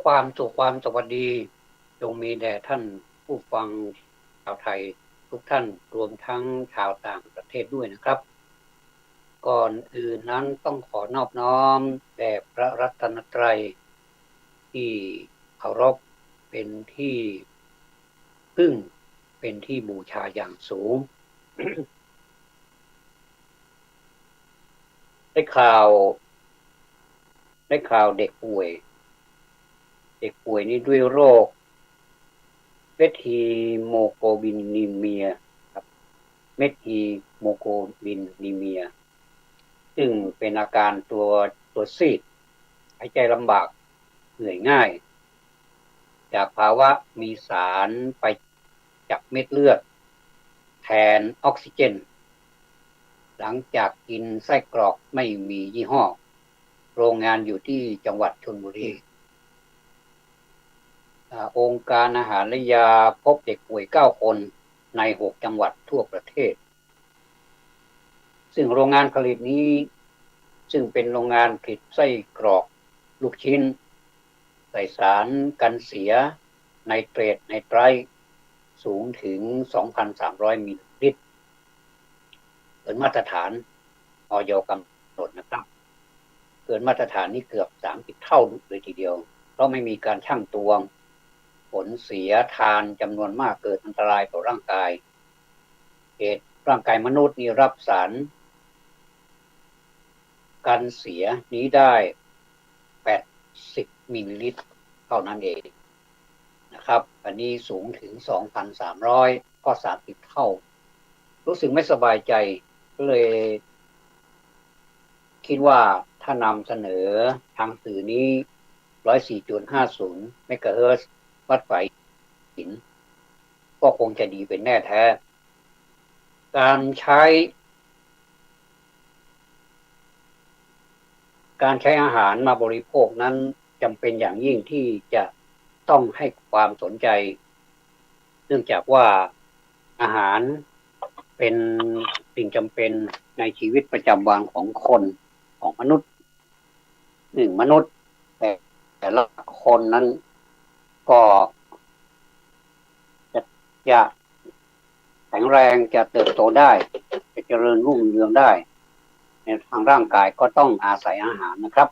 ความสุขความสวัสดีจงมีแด่ท่านผู้ฟังชาวไทยทุกท่านรวมทั้งชาวต่างประเทศด้วยนะครับก่อนอื่นนั้นต้องขอนอบน้อมแด่พระรัตนตรัยที่เคารพเป็นที่พึ่งเป็นที่บูชาอย่างสูง ได้ข่าวได้ข่าวเด็กป่วยนี้ด้วยโรคเมทฮีโมโกบินีเมียครับเมทฮีโมโกบินีเมียซึ่งเป็นอาการตัวซีดหายใจลำบากเหนื่อยง่ายจากภาวะมีสารไปจากเม็ดเลือดแทนออกซิเจนหลังจากกินไส้กรอกไม่มียี่ห้อโรงงานอยู่ที่จังหวัดชลบุรีองค์การอาหารและยาพบเด็กป่วย9 คนใน6 จังหวัดทั่วประเทศซึ่งโรงงานผลิตนี้ซึ่งเป็นโรงงานผลิตไส้กรอกลูกชิ้นใส่สารกันเสียไนเตรตไนไตรท์สูงถึง 2,300 มิลลิลิตรเกินมาตรฐานอย.กำหนดนะครับเกินมาตรฐานนี่เกือบ30 เท่าเลยทีเดียวเพราะไม่มีการชั่งตวงผลเสียทานจำนวนมากเกิดอันตรายต่อร่างกายเหตุร่างกายมนุษย์นี่รับสารกันเสียนี้ได้80 มิลลิลิตรเท่านั้นเองนะครับอันนี้สูงถึง 2,300 ก็30 เท่ารู้สึกไม่สบายใจก็เลยคิดว่าถ้านำเสนอทางสื่อนี้ 104.50 เมกะเฮิรตซ์วัดไฝหินก็คงจะดีเป็นแน่แท้การใช้อาหารมาบริโภคนั้นจำเป็นอย่างยิ่งที่จะต้องให้ความสนใจเนื่องจากว่าอาหารเป็นสิ่งจำเป็นในชีวิตประจำวันของคนของมนุษย์มนุษย์แต่ละคนนั้นก็จะแข็งแรงจะเติบโตได้จะเจริญรุ่งเรืองได้ในทางร่างกายก็ต้องอาศัยอาหารนะครับ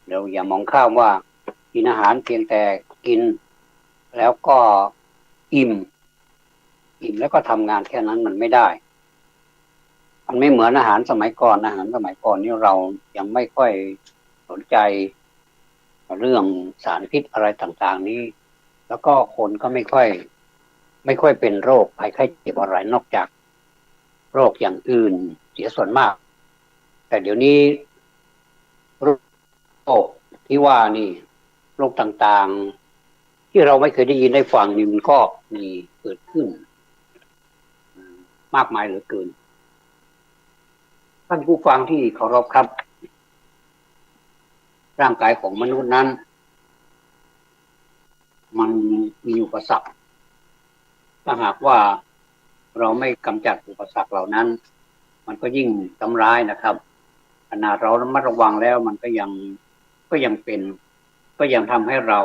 เราอย่ามองข้ามว่ากินอาหารเพียงแต่กินแล้วก็อิ่มแล้วก็ทำงานแค่นั้นมันไม่ได้มันไม่เหมือนอาหารสมัยก่อนนี่เรายังไม่ค่อยสนใจเรื่องสารพิษอะไรต่างๆนี้แล้วก็คนก็ไม่ค่อยเป็นโรคภัยไข้เจ็บอะไรนอกจากโรคอย่างอื่นเสียส่วนมากแต่เดี๋ยวนี้โรคที่ว่านี่โรคต่างๆที่เราไม่เคยได้ยินได้ฟังนี่มันก็มีเกิดขึ้นมากมายเหลือเกินท่านผู้ฟังที่เคารพครับร่างกายของมนุษย์นั้นมันมีอุปสรรคถ้าหากว่าเราไม่กำจัดอุปสรรคเหล่านั้นมันก็ยิ่งทำร้ายนะครับขนาดเราระมัดระวังแล้วมันก็ยังทำให้เรา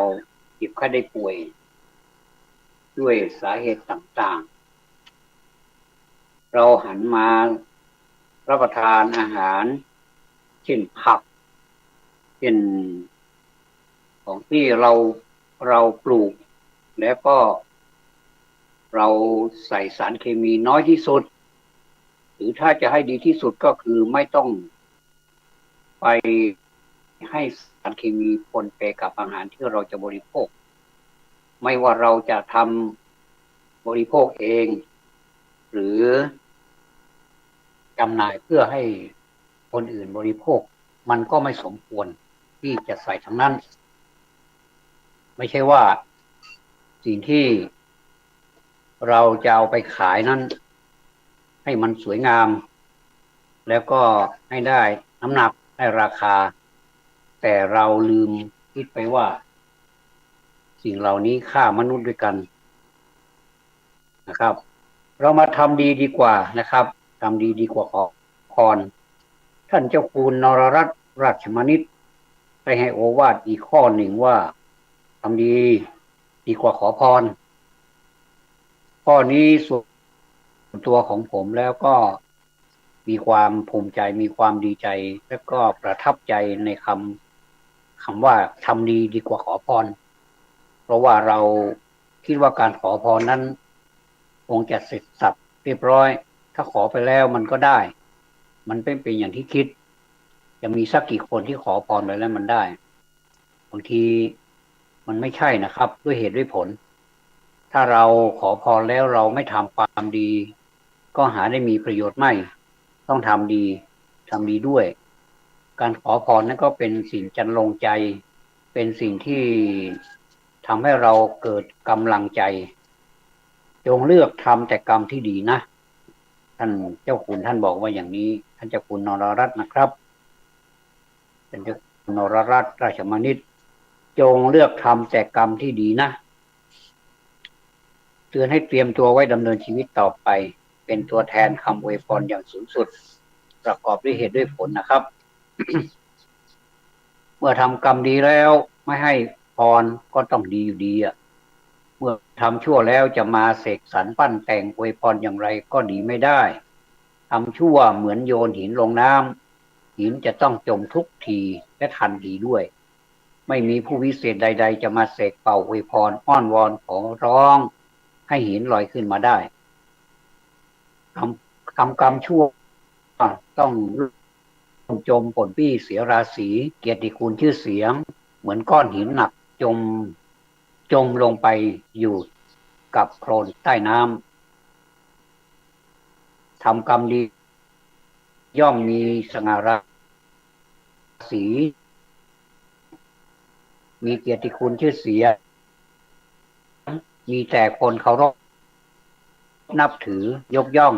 เจ็บไข้ได้ป่วยด้วยสาเหตุต่างๆเราหันมารับประทานอาหารเช่นผักเช่นของที่เราปลูกแล้วก็เราใส่สารเคมีน้อยที่สุดหรือถ้าจะให้ดีที่สุดก็คือไม่ต้องไปให้สารเคมีปนเปกับอาหารที่เราจะบริโภคไม่ว่าเราจะทำบริโภคเองหรือจำหน่ายเพื่อให้คนอื่นบริโภคมันก็ไม่สมควรที่จะใส่ทั้งนั้นไม่ใช่ว่าสิ่งที่เราจะเอาไปขายนั้นให้มันสวยงามแล้วก็ให้ได้น้ำหนักได้ราคาแต่เราลืมคิดไปว่าสิ่งเหล่านี้ฆ่ามนุษย์ด้วยกันนะครับเรามาทำดีกว่านะครับทำดีกว่าขอพรท่านเจ้าคุณนรรัตน์ราชมนิตได้ให้โอวาทอีกข้อหนึ่งว่า ำดีดีกว่าขอพรข้อนี้ส่วนตัวของผมแล้วก็มีความภูมิใจมีความดีใจและก็ประทับใจในคำว่าทำดีดีกว่าขอพรเพราะว่าเราคิดว่าการขอพรนั้นคงจะเสร็จสับเรียบร้อยถ้าขอไปแล้วมันก็ได้มันเป็นอย่างที่คิดจะมีสักกี่คนที่ขอพรไปแล้วมันได้บางทีมันไม่ใช่นะครับด้วยเหตุด้วยผลถ้าเราขอพรแล้วเราไม่ทำความดีก็หาได้มีประโยชน์ไม่ต้องทำดีด้วยการขอพรนั้นก็เป็นสิ่งจันลงใจเป็นสิ่งที่ทำให้เราเกิดกำลังใจจงเลือกทำแต่กรรมที่ดีนะท่านเจ้าคุณท่านบอกว่าอย่างนี้ท่านเจ้าคุณนรรัตน์นะครับท่านเจ้าคุณนรรัตน์ราชมณิตจงเลือกทำแต่กรรมที่ดีนะเตือนให้เตรียมตัวไว้ดำเนินชีวิตต่อไปเป็นตัวแทนคำอวยพรอย่างสูงสุดประกอบด้วยเหตุด้วยผลนะครับ เมื่อทำกรรมดีแล้วไม่ให้พรก็ต้องดีอยู่ดีอ่ะเมื่อทำชั่วแล้วจะมาเสกสรรปั้นแต่งอวยพรอย่างไรก็ดีไม่ได้ทำชั่วเหมือนโยนหินลงน้ำหินจะต้องจมทุกทีและทันทีด้วยไม่มีผู้วิเศษใดๆจะมาเสกเป่าอวยพรอ้อนวอนขอร้องให้หินลอยขึ้นมาได้ทำกรรมชั่วต้องจมป่นปี้เสียราศีเกียรติคุณชื่อเสียงเหมือนก้อนหินหนักจมลงไปอยู่กับโคลนใต้น้ำทำกรรมดีย่อมมีสง่าราศีมีเกียรติคุณชื่อเสียงมีแต่คนเคารพนับถือยกย่อง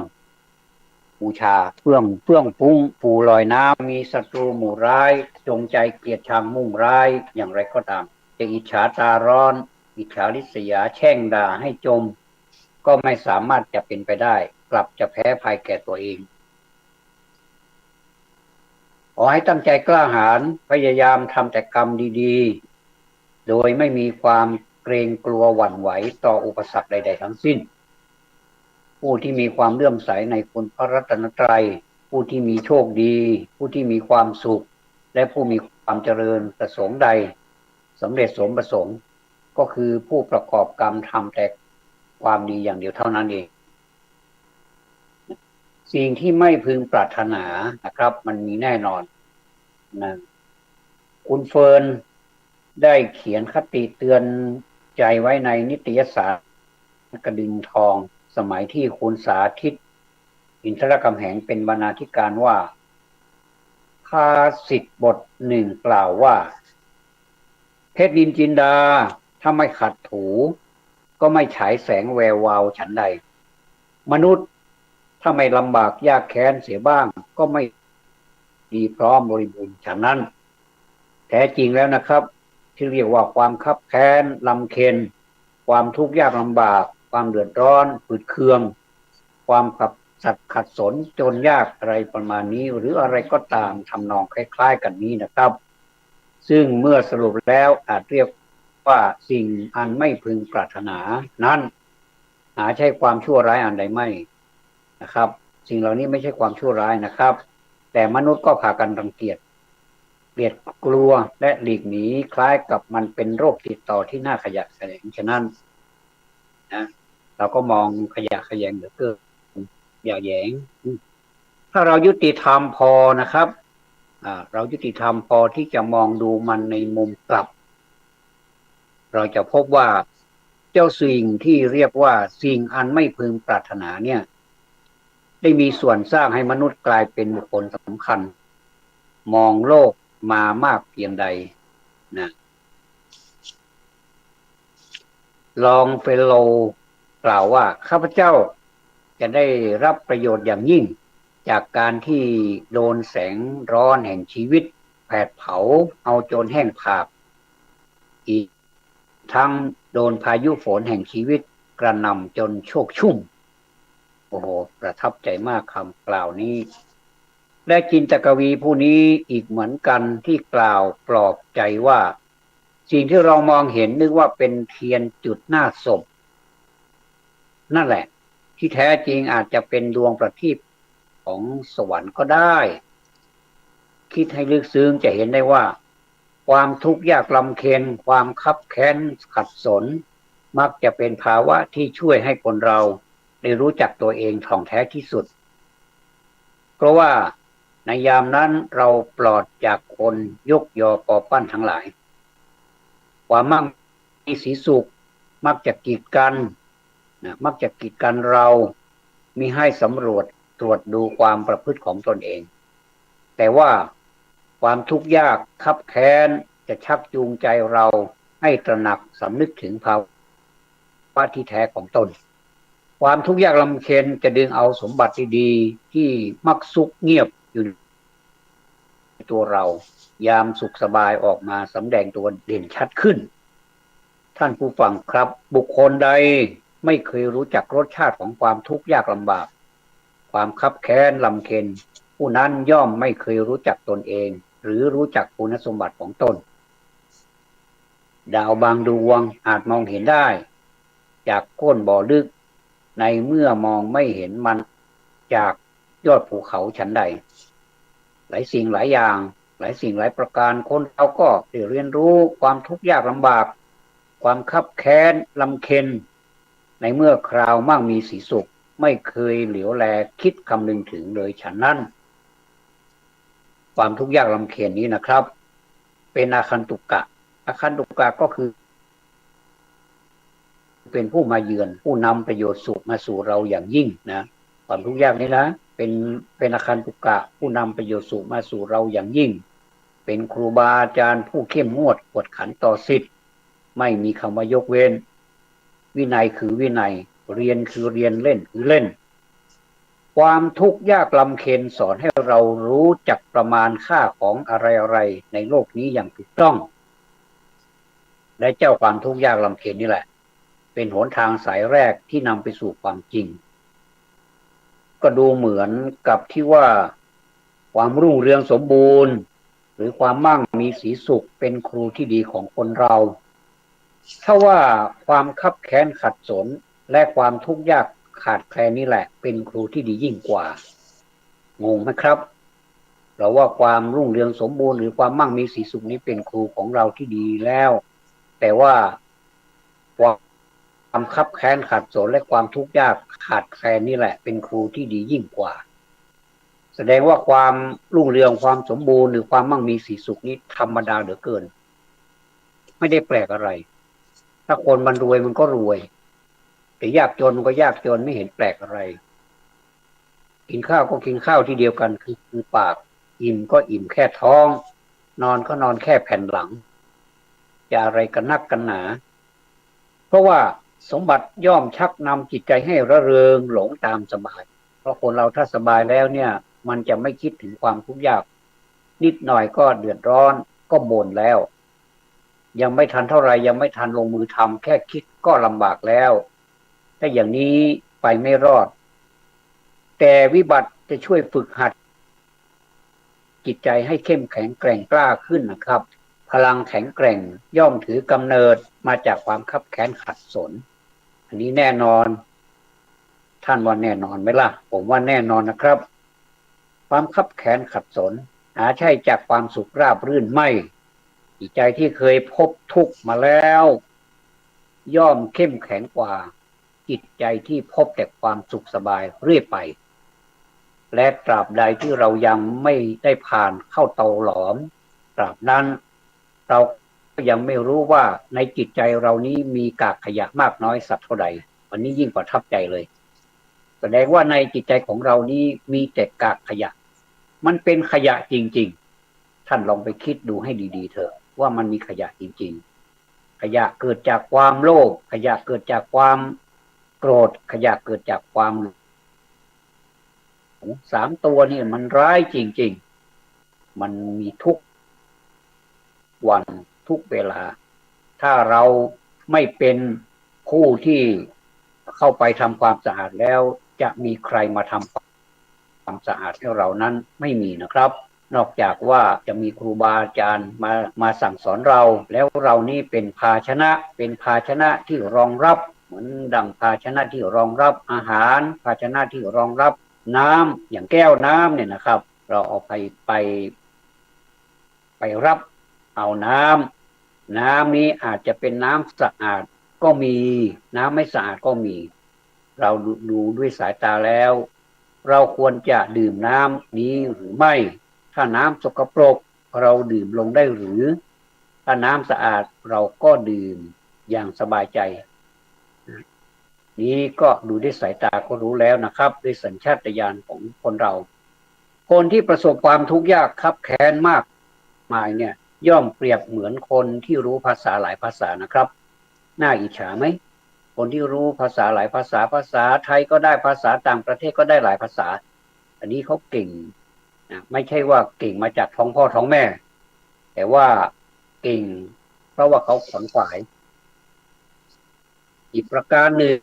บูชาเฟื่องฟุ้งปูลอยน้ำมีศัตรูหมู่ร้ายจงใจเกลียดชังมุ่งร้ายอย่างไรก็ตามจะอิจฉาตาร้อนอิจฉาริษยาแช่งด่าให้จมก็ไม่สามารถจะเป็นไปได้กลับจะแพ้ภัยแก่ตัวเองขอให้ตั้งใจกล้าหาญพยายามทำแต่กรรมดีๆโดยไม่มีความเกรงกลัวหวั่นไหวต่ออุปสรรคใดๆทั้งสิ้นผู้ที่มีความเลื่อมใสในคุณพระรัตนตรัยผู้ที่มีโชคดีผู้ที่มีความสุขและผู้มีความเจริญประสงค์ใดสำเร็จสมประสงค์ก็คือผู้ประกอบกรรมทำแต่ความดีอย่างเดียวเท่านั้นเองสิ่งที่ไม่พึงปรารถนานะครับมันมีแน่นอนนะคุณเฟิร์นได้เขียนคติเตือนใจไว้ในนิตยสารกระดิ่งทองสมัยที่คุณสาธิตอินทรกำแหงเป็นบรรณาธิการว่าภาษิตบทหนึ่งกล่าวว่าเพชรนินจินดาถ้าไม่ขัดถูก็ไม่ฉายแสงแวววาวฉันใดมนุษย์ถ้าไม่ลำบากยากแค้นเสียบ้างก็ไม่ดีพร้อมบริบูรณ์ฉะนั้นแท้จริงแล้วนะครับที่เรียกว่าความคับแค้นลำเค็ญความทุกข์ยากลำบากความเดือดร้อนฝืดเคืองความขัดสนจนยากอะไรประมาณนี้หรืออะไรก็ตามทำนองคล้ายๆกันนี้นะครับซึ่งเมื่อสรุปแล้วอาจเรียกว่าสิ่งอันไม่พึงปรารถนานั้นหาใช่ความชั่วร้ายอันใดไม่นะครับสิ่งเหล่านี้ไม่ใช่ความชั่วร้ายนะครับแต่มนุษย์ก็พากันรังเกียจเกลียดกลัวและหลีกหนีคล้ายกับมันเป็นโรคติดต่อที่น่าขยะแขยงฉะนั้นนะเราก็มองขยะแขยงเหลือเกินอย่าแยงถ้าเรายุติธรรมพอนะครับเรายุติธรรมพอที่จะมองดูมันในมุมกลับเราจะพบว่าเจ้าสิ่งที่เรียกว่าสิ่งอันไม่พึงปรารถนาเนี่ยได้มีส่วนสร้างให้มนุษย์กลายเป็นบุคคลสำคัญมองโลกมามากเพียงใดนะลองเฟโลกล่าวว่าข้าพเจ้าจะได้รับประโยชน์อย่างยิ่งจากการที่โดนแสงร้อนแห่งชีวิตแผดเผาเอาจนแห้งผากอีกทั้งโดนพายุฝนแห่งชีวิตกระหน่ำจนโชกชุ่มโอ้โหประทับใจมากคำกล่าวนี้และจินตกวีผู้นี้อีกเหมือนกันที่กล่าวปลอบใจว่า สิ่งที่เรามองเห็นนึกว่าเป็นเทียนจุดหน้าศพนั่นแหละที่แท้จริงอาจจะเป็นดวงประทีปของสวรรค์ก็ได้คิดให้ลึกซึ้งจะเห็นได้ว่าความทุกข์ยากลำเค็ญความคับแค้นขัดสนมักจะเป็นภาวะที่ช่วยให้คนเราได้รู้จักตัวเองท่องแท้ที่สุดเพราะว่าในยามนั้นเราปลอดจากคนยกยอปอปั้นทั้งหลายความมั่งมีสีสุขมักจะกีดกันมักจะกีดกันเรามิให้สำรวจตรวจดูความประพฤติของตนเองแต่ว่าความทุกข์ยากคับแค้นจะชักจูงใจเราให้ตระหนักสำนึกถึงภาวะที่แท้ของตนความทุกข์ยากลำเค็ญจะดึงเอาสมบัติดีๆที่มักซุกเงียบอยู่ในตัวเรายามสุขสบายออกมาสำแดงตัวเด่นชัดขึ้นท่านผู้ฟังครับบุคคลใดไม่เคยรู้จักรสชาติของความทุกข์ยากลำบากความคับแค้นลำเค็ญผู้นั้นย่อมไม่เคยรู้จักตนเองหรือรู้จักคุณสมบัติของตนดาวบางดวงอาจมองเห็นได้จากก้นบ่อลึกในเมื่อมองไม่เห็นมันจากยอดภูเขาชั้นใดหลายสิ่งหลายอย่างหลายสิ่งหลายประการคนเราก็ได้เรียนรู้ความทุกข์ยากลำบากความคับแค้นลำเค็ญในเมื่อคราวมั่งมีสีสุขไม่เคยเหลียวแลคิดคำนึงถึงเลยฉะนั้นความทุกข์ยากลำเค็ญนี้นะครับเป็นอาคันตุกะอาคันตุกะก็คือเป็นผู้มาเยือนผู้นำประโยชน์สุขมาสู่เราอย่างยิ่งนะความทุกข์ยากนี้นะเป็นอาคันตุกะผู้นำประโยชน์สุขมาสู่เราอย่างยิ่งเป็นครูบาอาจารย์ผู้เข้มงวดกวดขันต่อศิษย์ไม่มีคำว่ายกเว้นวินัยคือวินัยเรียนคือเรียนเล่นคือเล่นความทุกข์ยากลำเค็ญสอนให้เรารู้จักประมาณค่าของอะไรๆในโลกนี้อย่างถูกต้องและเจ้าความทุกข์ยากลำเค็ญนี่แหละเป็นหนทางสายแรกที่นำไปสู่ความจริงก็ดูเหมือนกับที่ว่าความรุ่งเรืองสมบูรณ์หรือความมั่งมีสีสุขเป็นครูที่ดีของคนเราถ้าว่าความคับแค้นขัดสนและความทุกข์ยากขาดแคลนนี่แหละเป็นครูที่ดียิ่งกว่างงไหมครับเราว่าความรุ่งเรืองสมบูรณ์หรือความมั่งมีสีสุขนี้เป็นครูของเราที่ดีแล้วแต่ว่าความคับแค้นขัดสนและความทุกข์ยากขาดแคลนนี่แหละเป็นครูที่ดียิ่งกว่าแสดงว่าความรุ่งเรืองความสมบูรณ์หรือความมั่งมีสีสุขนี้ธรรมดาเหลือเกินไม่ได้แปลกอะไรถ้าคนมันรวยมันก็รวยแต่ยากจนมันก็ยากจนไม่เห็นแปลกอะไรกินข้าวก็กินข้าวที่เดียวกันคือปากอิ่มก็อิ่มแค่ท้องนอนก็นอนแค่แผ่นหลังจะอะไรกันนักกันหนาเพราะว่าสมบัติย่อมชักนำจิตใจให้ระเริงหลงตามสบายเพราะคนเราถ้าสบายแล้วเนี่ยมันจะไม่คิดถึงความทุกข์ยากนิดหน่อยก็เดือดร้อนก็บ่นแล้วยังไม่ทันเท่าไรยังไม่ทันลงมือทำแค่คิดก็ลำบากแล้วถ้าอย่างนี้ไปไม่รอดแต่วิบัติจะช่วยฝึกหัดจิตใจให้เข้มแข็งแกร่งกล้าขึ้นนะครับพลังแข็งแกร่งย่อมถือกำเนิดมาจากความคับแค้นขัดสนอันนี้แน่นอนท่านว่าแน่นอนไหมล่ะผมว่าแน่นอนนะครับความคับแค้นขัดสนหาใช่จากความสุขราบรื่นไม่จิตใจที่เคยพบทุกข์มาแล้วย่อมเข้มแข็งกว่าจิตใจที่พบแต่ความสุขสบายเรื่อยไปและตราบใดที่เรายังไม่ได้ผ่านเข้าเตาหลอมตราบนั้นเราก็ยังไม่รู้ว่าในจิตใจเรานี้มีกากขยะมากน้อยสักเท่าใดวันนี้ยิ่งประทับใจเลยแสดงว่าในจิตใจของเรานี้มีแต่กากขยะมันเป็นขยะจริงๆท่านลองไปคิดดูให้ดีๆเถอะว่ามันมีขยะจริงๆขยะเกิดจากความโลภขยะเกิดจากความโกรธขยะเกิดจากความสามตัวนี่มันร้ายจริงๆมันมีทุกวันทุกเวลาถ้าเราไม่เป็นผู้ที่เข้าไปทำความสะอาดแล้วจะมีใครมาทำความสะอาดให้เรานั้นไม่มีนะครับ นอกจากว่าจะมีครูบาอาจารย์มาสั่งสอนเราแล้วเรานี่เป็นภาชนะที่รองรับเหมือนดังภาชนะที่รองรับอาหารภาชนะที่รองรับน้ำอย่างแก้วน้ำเนี่ยนะครับเราเอาไปรับเอาน้ำนี้อาจจะเป็นน้ำสะอาดก็มีน้ำไม่สะอาดก็มีเราดูด้วยสายตาแล้วเราควรจะดื่มน้ำนี้หรือไม่ถ้าน้ำสกปรกเราดื่มลงได้หรือถ้าน้ำสะอาดเราก็ดื่มอย่างสบายใจนี้ก็ดูด้วยสายตาก็รู้แล้วนะครับด้วยสัญชาตญาณของคนเราคนที่ประสบความทุกข์ยากคับแค้นมากมายเนี่ยย่อมเปรียบเหมือนคนที่รู้ภาษาหลายภาษานะครับน่าอิจฉาไหมคนที่รู้ภาษาหลายภาษาไทยก็ได้ภาษาต่างประเทศก็ได้หลายภาษาอันนี้เขาเก่งนะไม่ใช่ว่าเก่งมาจากท้องพ่อท้องแม่แต่ว่าเก่งเพราะว่าเขาขวนขวายอีกประการหนึ่ง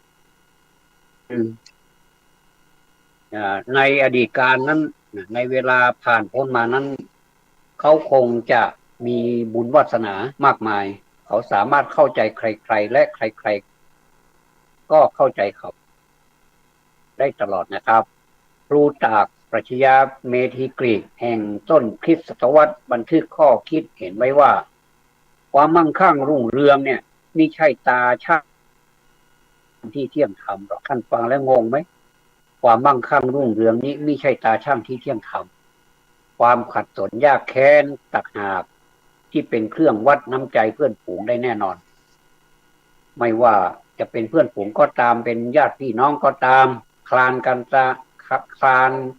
ในอดีตการนั้นในเวลาผ่านพ้นมานั้นเขาคงจะมีบุญวาสนามากมายเขาสามารถเข้าใจใครๆและใครๆก็เข้าใจเขาได้ตลอดนะครับปลูตากปรัชญาเมธีกรีกแห่งต้นคริสตศตวรรษบันทึกข้อคิดเห็นไว้ว่าความมั่งคั่งรุ่งเรืองเนี่ยไม่ใช่ตาช่างที่เที่ยงธรรมหรอกท่านฟังแล้วงงไหมความมั่งคั่งรุ่งเรืองนี้ไม่ใช่ตาช่างที่เที่ยงธรรมความขัดสนยากแค้นตักหากที่เป็นเครื่องวัดน้ำใจเพื่อนฝูงได้แน่นอนไม่ว่าจะเป็นเพื่อนฝูงก็ตามเป็นญาติพี่น้องก็ตามคลาน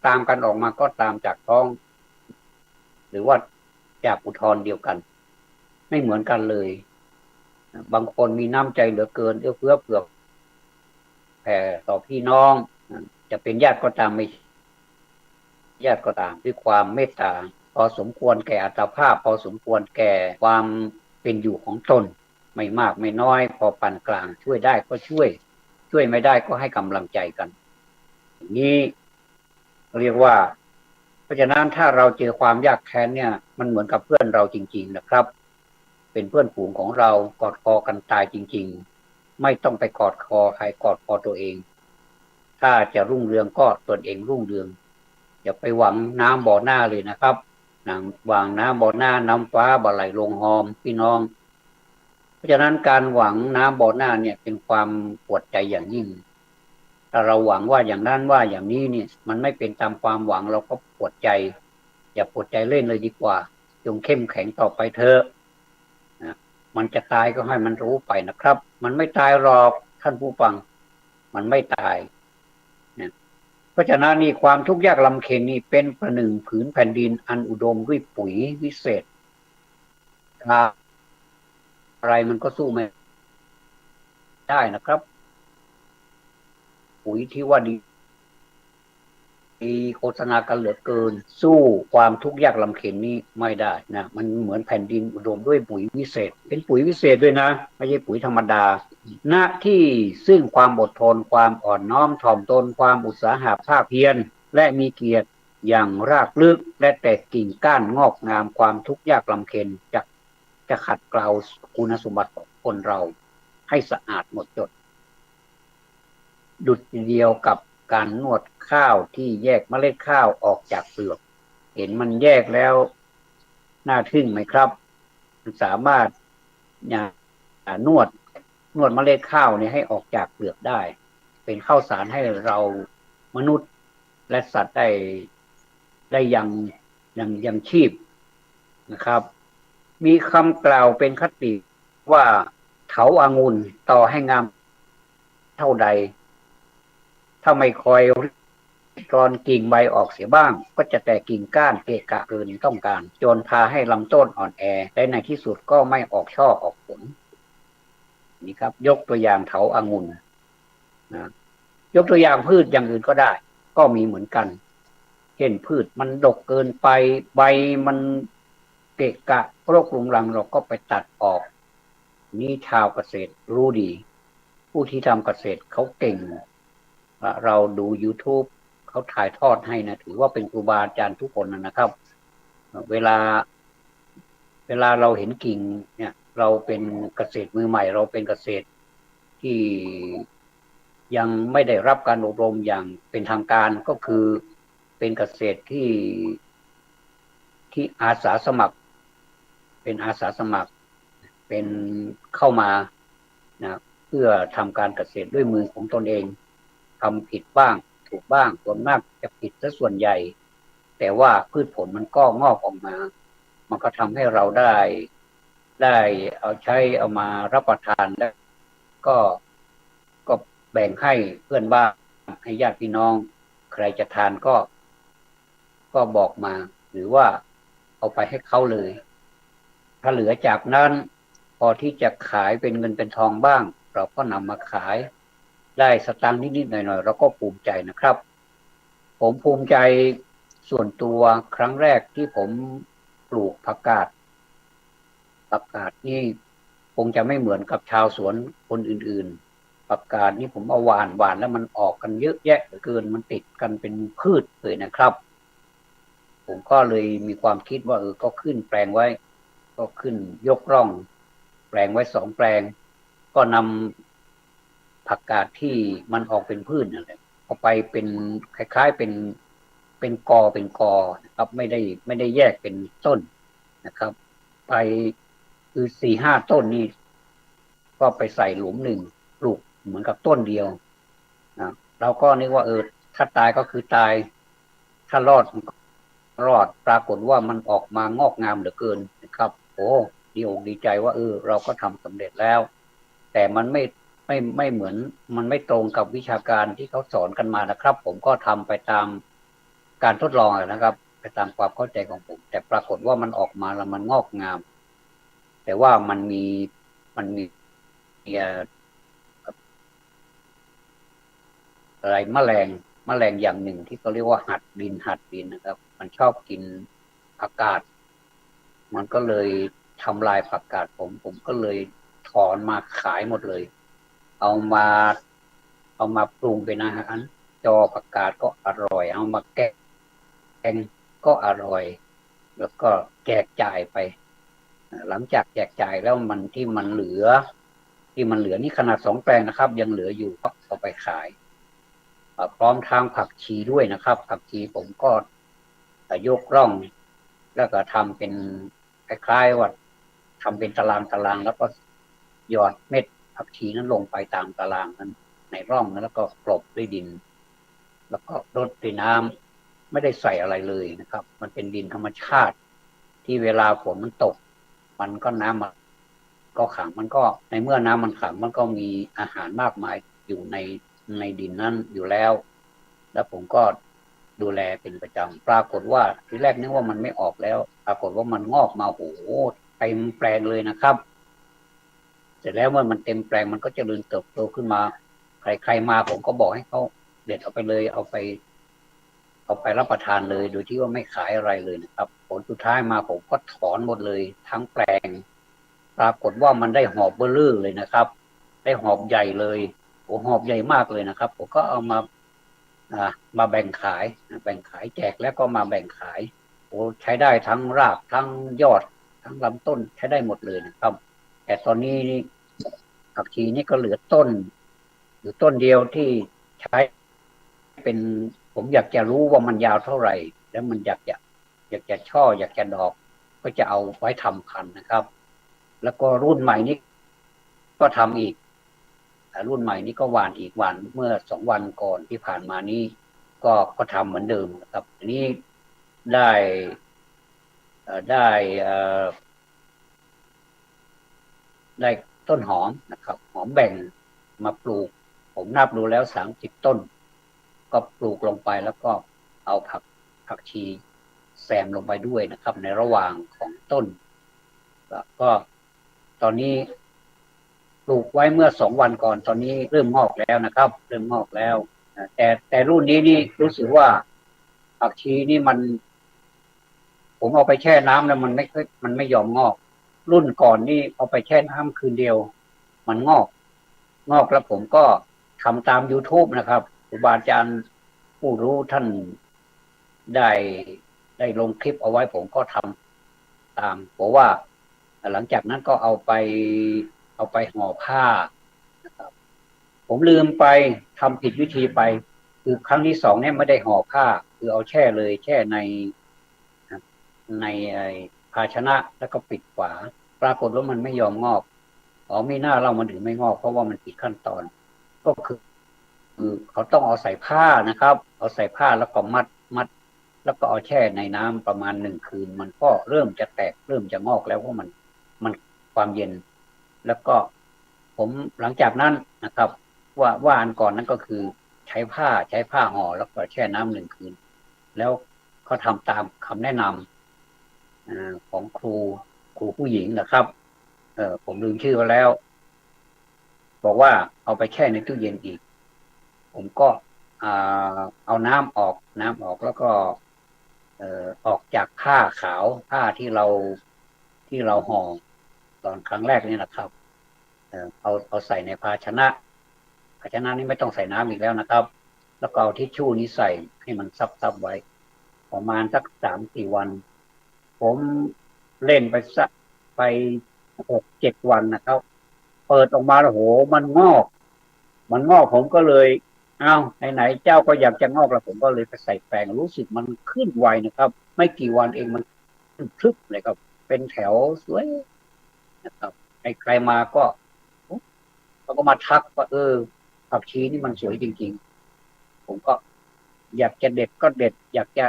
ตามกันออกมาก็ตามจากท้องหรือว่าจากอุทธรเดียวกันไม่เหมือนกันเลยบางคนมีน้ำใจเหลือเกินเอื้อเฟื้อเผื่อแผ่ต่อพี่น้องจะเป็นญาติก็ตามไม่ญาติก็ตามด้วยความเมตตาพอสมควรแก่อัตภาพพอสมควรแก่ความเป็นอยู่ของตนไม่มากไม่น้อยพอปานกลางช่วยได้ก็ช่วยไม่ได้ก็ให้กำลังใจกันอย่างนี้เรียกว่าเพราะฉะนั้นถ้าเราเจอความยากแค้นเนี่ยมันเหมือนกับเพื่อนเราจริงๆนะครับเป็นเพื่อนฝูงของเรากอดคอกันตายจริงๆไม่ต้องไปกอดคอใครกอดคอตัวเองถ้าจะรุ่งเรืองก็ตนเองรุ่งเรืองอย่าไปหวังน้ำบ่อหน้าเลยนะครับหวังน้ำบ่อหน้าน้ำฟ้าบ่ไหลลงหอมพี่น้องเพราะฉะนั้นการหวังน้ำบ่อหน้าเนี่ยเป็นความปวดใจอย่างยิ่งถ้าเราหวังว่าอย่างนั้นว่าอย่างนี้เนี่ยมันไม่เป็นตามความหวังเราก็ปวดใจอย่าปวดใจเล่นเลยดีกว่าจงเข้มแข็งต่อไปเถอะนะมันจะตายก็ให้มันรู้ไปนะครับมันไม่ตายหรอกท่านผู้ฟังมันไม่ตายนะเพราะฉะนั้นนี่ความทุกข์ยากลำเค็ญนี่เป็นประหนึ่งผืนแผ่นดินอันอุดมด้วยปุ๋ยวิเศษอะไรมันก็สู้ไม่ได้นะครับปุ๋ยที่ว่าดีโฆษณากันเหลือเกินสู้ความทุกข์ยากลำเค็ญนี้ไม่ได้นะมันเหมือนแผ่นดินอุดมด้วยปุ๋ยวิเศษเป็นปุ๋ยวิเศษด้วยนะไม่ใช่ปุ๋ยธรรมดาหน้าที่ซึ่งความอดทนความอ่อนน้อมถ่อมตนความอุตสาหะภาคเพียรและมีเกียรติอย่างรากลึกและแตกกิ่งก้านงอกงามความทุกข์ยากลำเค็ญจะขัดเกลาคุณสมบัติของคนเราให้สะอาดหมดจดดุจเดียวกับการนวดข้าวที่แยกเมล็ดข้าวออกจากเปลือกเห็นมันแยกแล้วน่าทึ่งไหมครับสามารถนวดเมล็ดข้าวเนี่ยให้ออกจากเปลือกได้เป็นข้าวสารให้เรามนุษย์และสัตว์ได้ยังชีพนะครับมีคำกล่าวเป็นคติว่าเถาองุ่นต่อให้งามเท่าใดถ้าไม่คอยตอนกิ่งใบออกเสียบ้างก็จะแตกกิ่งก้านเกะกะเกินต้องการจนพาให้ลำต้นอ่อนแอและในที่สุดก็ไม่ออกช่อออกผลนี่ครับยกตัวอย่างเถาองุ่นนะยกตัวอย่างพืชอย่างอื่นก็ได้ก็มีเหมือนกันเช่นพืชมันดกเกินไปใบมันเกะกะรกรุงรังเราก็ไปตัดออกนี่ชาวเกษตรรู้ดีผู้ที่ทำเกษตรเขาเก่งเราดู YouTube เขาถ่ายทอดให้นะถือว่าเป็นครูบาอาจารย์ทุกคนนะครับ เวลาเราเห็นกิ่งเนี่ยเราเป็นเกษตรมือใหม่เราเป็นเกษตรที่ยังไม่ได้รับการอบรมอย่างเป็นทางการก็คือเป็นเกษตรที่อาสาสมัครเป็นอาสาสมัครเป็นเข้ามานะเพื่อทำการเกษตรด้วยมือของตนเองทำผิดบ้างถูกบ้างส่วนมากจะผิดซะส่วนใหญ่แต่ว่าพืชผลมันก็งอกออกมามันก็ทำให้เราได้เอาใช้เอามารับประทานแล้วก็ก็แบ่งให้เพื่อนบ้านให้ญาติพี่น้องใครจะทานก็บอกมาหรือว่าเอาไปให้เขาเลยถ้าเหลือจากนั้นพอที่จะขายเป็นเงินเป็นทองบ้างเราก็นำมาขายได้สตางค์นิดๆหน่อยๆเราก็ภูมิใจนะครับผมภูมิใจส่วนตัวครั้งแรกที่ผมปลูกผักกาดนี่คงจะไม่เหมือนกับชาวสวนคนอื่นๆผักกาดนี่ผมเอาหวานแล้วมันออกกันเยอะแยะเหลือเกินมันติดกันเป็นพืชเลยนะครับผมก็เลยมีความคิดว่าก็ขึ้นแปลงไว้ก็ขึ้นยกร่องแปลงไว้2 แปลงก็นำผักกาดที่มันออกเป็นพืชนั่นแหละเอาไปเป็นคล้ายๆเป็นกอนะครับไม่ได้แยกเป็นต้นนะครับไปคือ4-5 ต้นนี่ก็ไปใส่หลุมหนึ่งปลูกเหมือนกับต้นเดียวนะเราก็นึกว่าถ้าตายก็คือตายถ้ารอดรอดปรากฏว่ามันออกมางอกงามเหลือเกินนะครับโอ้ดีอกดีใจว่าเราก็ทำสำเร็จแล้วแต่มันไม่เหมือนมันไม่ตรงกับวิชาการที่เขาสอนกันมานะครับผมก็ทำไปตามการทดลองนะครับไปตามความเข้าใจของผมแต่ปรากฏว่ามันออกมาแล้วมันงอกงามแต่ว่ามันมีอะไรแมลงอย่างหนึ่งที่เขาเรียกว่าหัดดินนะครับมันชอบกินผักกาดมันก็เลยทำลายผักกาดผมก็เลยถอนมาขายหมดเลยเอามาปรุงเป็นอาหารจอผักกาดก็อร่อยเอามาแกงก็อร่อยแล้วก็แจกจ่ายไปหลังจากแจกจ่ายแล้วมันเหลือนี่ขนาด2 แปลงนะครับยังเหลืออยู่ก็เอาไปขายพร้อมทางผักชีด้วยนะครับผักชีผมก็ยกร่องแล้วก็ทำเป็นคล้ายๆว่าทำเป็นตารางแล้วก็หยอดเม็ดผักชีนั้นลงไปตามตารางนั้นในร่องนั้นแล้วก็กลบด้วยดินแล้วก็รดด้วยน้ำไม่ได้ใส่อะไรเลยนะครับมันเป็นดินธรรมชาติที่เวลาฝนมันตกมันก็น้ำมันก็ขังมันก็ในเมื่อน้ำมันขังมันก็มีอาหารมากมายอยู่ในดินนั้นอยู่แล้วผมก็ดูแลเป็นประจำปรากฏว่าทีแรกนึกว่ามันไม่ออกแล้วปรากฏว่ามันงอกมาโอ้โหเต็มแปลงเลยนะครับเสร็จแล้วเมื่อมันเต็มแปลงมันก็เจริญเติบโตขึ้นมาใครมาผมก็บอกให้เขาเด็ดเอาไปเลยเอาไปรับประทานเลยโดยที่ว่าไม่ขายอะไรเลยนะครับผลสุดท้ายมาผมก็ถอนหมดเลยทั้งแปลงปรากฏว่ามันได้หอบเบอร์ลื่เลยนะครับได้หอบใหญ่เลยโอ้หอบใหญ่มากเลยนะครับผมก็เอามาแบ่งขายแจกแล้วก็มาแบ่งขายโอ้ใช้ได้ทั้งรากทั้งยอดทั้งลำต้นใช้ได้หมดเลยนะครับแต่ตอนนี้ผักชีนี่ก็เหลือต้นอยู่ต้นเดียวที่ใช้เป็นผมอยากจะรู้ว่ามันยาวเท่าไหร่แล้วมันอยากจะช่ออยากจะดอกก็จะเอาไว้ทำพันธุ์นะครับแล้วก็รุ่นใหม่นี้ก็ทำอีกรุ่นใหม่นี้ก็หวานอีกวันเมื่อ2 วันก่อนที่ผ่านมานี้ก็ทำเหมือนเดิมนะครับอันนี้ได้ได้ได้ต้นหอมนะครับหอมแบ่งมาปลูกผมนับดูแล้ว30 ต้นก็ปลูกลงไปแล้วก็เอาผักชีแซมลงไปด้วยนะครับในระหว่างของต้นก็ตอนนี้ปลูกไว้เมื่อ2 วันก่อนตอนนี้เริ่มงอกแล้วนะครับเริ่มงอกแล้วแต่รุ่นนี้นี่รู้สึกว่าผักชีนี่ผมเอาไปแช่น้ำแล้วมันไม่ยอมงอกรุ่นก่อนนี่เอาไปแช่น้ำคืนเดียวมันงอกแล้วผมก็ทำตาม YouTube นะครับครูบาอาจารย์ผู้รู้ท่านได้ ได้ลงคลิปเอาไว้ผมก็ทำตามบอกว่าหลังจากนั้นก็เอาไปห่อผ้านะครับผมลืมไปทำผิดวิธีไปคือครั้งที่สองเนี่ยไม่ได้ห่อผ้าคือเอาแช่เลยแช่ในไอ้ภาชนะแล้วก็ปิดฝาปรากฏว่ามันไม่ยอมงอกอ๋อไม่น่าเรามันถึงไม่งอกเพราะว่ามันผิดขั้นตอนก็คือเขาต้องเอาใส่ผ้านะครับเอาใส่ผ้าแล้วก็มัดแล้วก็เอาแช่ในน้ำประมาณ1 คืนมันก็เริ่มจะแตกเริ่มจะงอกแล้วเพราะมันความเย็นแล้วก็ผมหลังจากนั้นนะครับว่าอันก่อนนั้นก็คือใช้ผ้าห่อแล้วก็แช่น้ำ1 คืนแล้วก็ทำตามคำแนะนำของครูผู้หญิงนะครับผมลืมชื่อไปแล้วบอกว่าเอาไปแช่ในตู้เย็นอีกผมก็เอาน้ำออกแล้วก็ออกจากผ้าขาวผ้าที่เราห่อตอนครั้งแรกนี่นะครับเอาใส่ในภาชนะนี้ไม่ต้องใส่น้ำอีกแล้วนะครับแล้วก็เอาทิชชู่นี้ใส่ให้มันซับไว้ประมาณสัก3-4 วันผมเล่นไป6-7 วันนะครับเปิดออกมาแล้วโหมันงอกผมก็เลยเอาไหนๆเจ้าก็อยากจะงอกแล้วผมก็เลยไปใส่แปรงรู้สึกมันขึ้นไวนะครับไม่กี่วันเองมันขึ้นพลึบเลยครับเป็นแถวสวยนะครับใครมาก็เขาก็มาทักว่าผักชีนี่มันสวยจริงๆผมก็อยากจะเด็ดก็เด็ดอยากจะ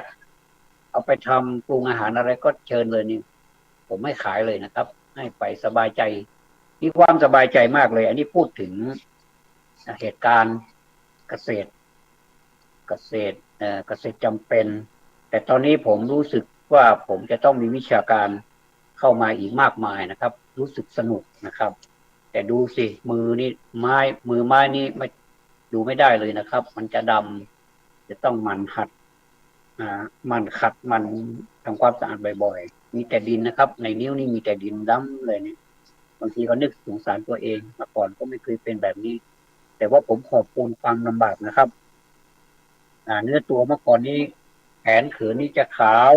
เอาไปทำปรุงอาหารอะไรก็เชิญเลยนี่ผมไม่ขายเลยนะครับให้ไปสบายใจมีความสบายใจมากเลยอันนี้พูดถึงเหตุการณ์เกษตรเกษตรจำเป็นแต่ตอนนี้ผมรู้สึกว่าผมจะต้องมีวิชาการเข้ามาอีกมากมายนะครับรู้สึกสนุกนะครับแต่ดูสิมือไม้นี่ไม่ดูไม่ได้เลยนะครับมันจะดำจะต้องมันขัดมันทำความสะอาดบ่อยๆมีแต่ดินนะครับในนิ้วนี่มีแต่ดินดำเลยเนี่ยบางทีก็นึกสงสารตัวเองมาก่อนก็ไม่เคยเป็นแบบนี้แต่ว่าผมขอบคุณความลำบากนะครับเนื้อตัวเมื่อก่อนนี้แขนเขือนี่จะขาว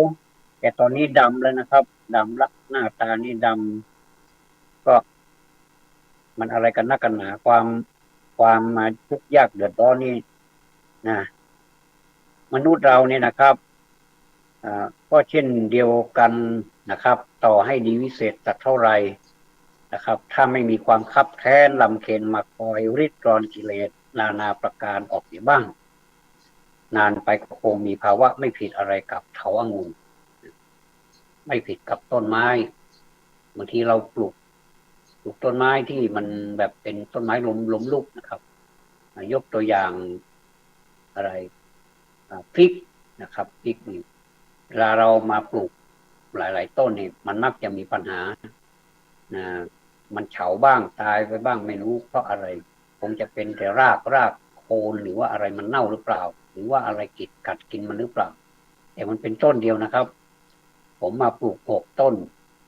แต่ตอนนี้ดำแล้วนะครับดำละหน้าตานี่ดำก็มันอะไรกันนักกันหนาความมาทุกข์ยากเดือดร้อนนี่นะมนุษย์เราเนี่ยนะครับก็เช่นเดียวกันนะครับต่อให้ดีวิเศษสักเท่าไหร่นะครับถ้าไม่มีความคับแค้นลำเค็ญมาคอยริดรอนกิเลสนานาประการออกเสียบ้างนานไปก็คงมีภาวะไม่ผิดอะไรกับเถาอางุ่นไม่ผิดกับต้นไม้บางทีเราปลูกต้นไม้ที่มันแบบเป็นต้นไม้ล้มลุกนะครับยกตัวอย่างอะไรพริกนะครับพริกนี่เวลาเรามาปลูกหลายๆต้นนี่มันมักจะมีปัญหานะมันเฉาบ้างตายไปบ้างไม่รู้เพราะอะไรคงจะเป็นแต่รากโคนหรือว่าอะไรมันเน่าหรือเปล่าหรือว่าอะไรกัดกินมันหรือเปล่าแต่มันเป็นต้นเดียวนะครับผมมาปลูก6 ต้น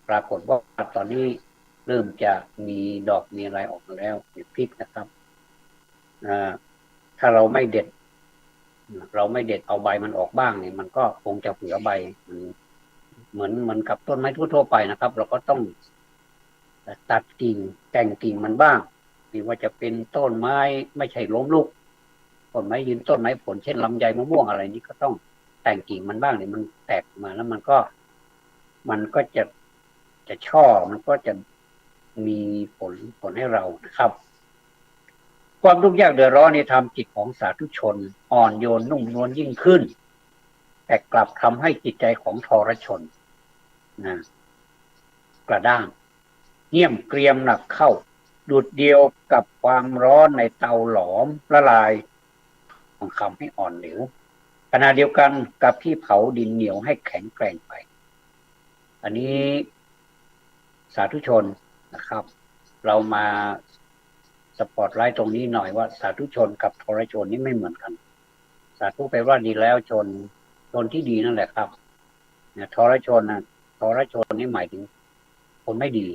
ปรากฏว่าตอนนี้เริ่มจะมีดอกมีอะไรออกมาแล้วในพริกนะครับถ้าเราไม่เด็ดเอาใบมันออกบ้างเนี่ยมันก็คงจะเผือใบเหมือนกับต้นไม้ทั่วๆไปนะครับเราก็ต้องตัดกิ่งแต่งกิ่งมันบ้างไม่ว่าจะเป็นต้นไม้ไม่ใช่ล้มลุกต้นไม้ยืนต้นไม้ผลเช่นลำไยมะม่วงอะไรนี้ก็ต้องแต่งกิ่งมันบ้างเนี่ยมันแตกมาแล้วมันก็จะช่อมันก็จะมีผลให้เรานะครับความทุกข์ยากเดือดร้อนนี่ทำจิตของสาธุชนอ่อนโยนนุ่มนวลยิ่งขึ้นแต่กลับทำให้จิตใจของทรชนนะกระด้างเงี่ยมเกรียมหนักเข้าดูดเดียวกับความร้อนในเตาหลอมละลายของคำให้อ่อนเหลวขณะเดียวกันกับที่เผาดินเหนียวให้แข็งแกร่งไปอันนี้สาธุชนนะครับเรามาสปอตไลท์ตรงนี้หน่อยว่าสาธุชนกับทรชนนี่ไม่เหมือนกันสาธุแปลว่าดีแล้วชนที่ดีนั่นแหละครับเนี่ยทรชนนี่หมายถึงคนไม่ดี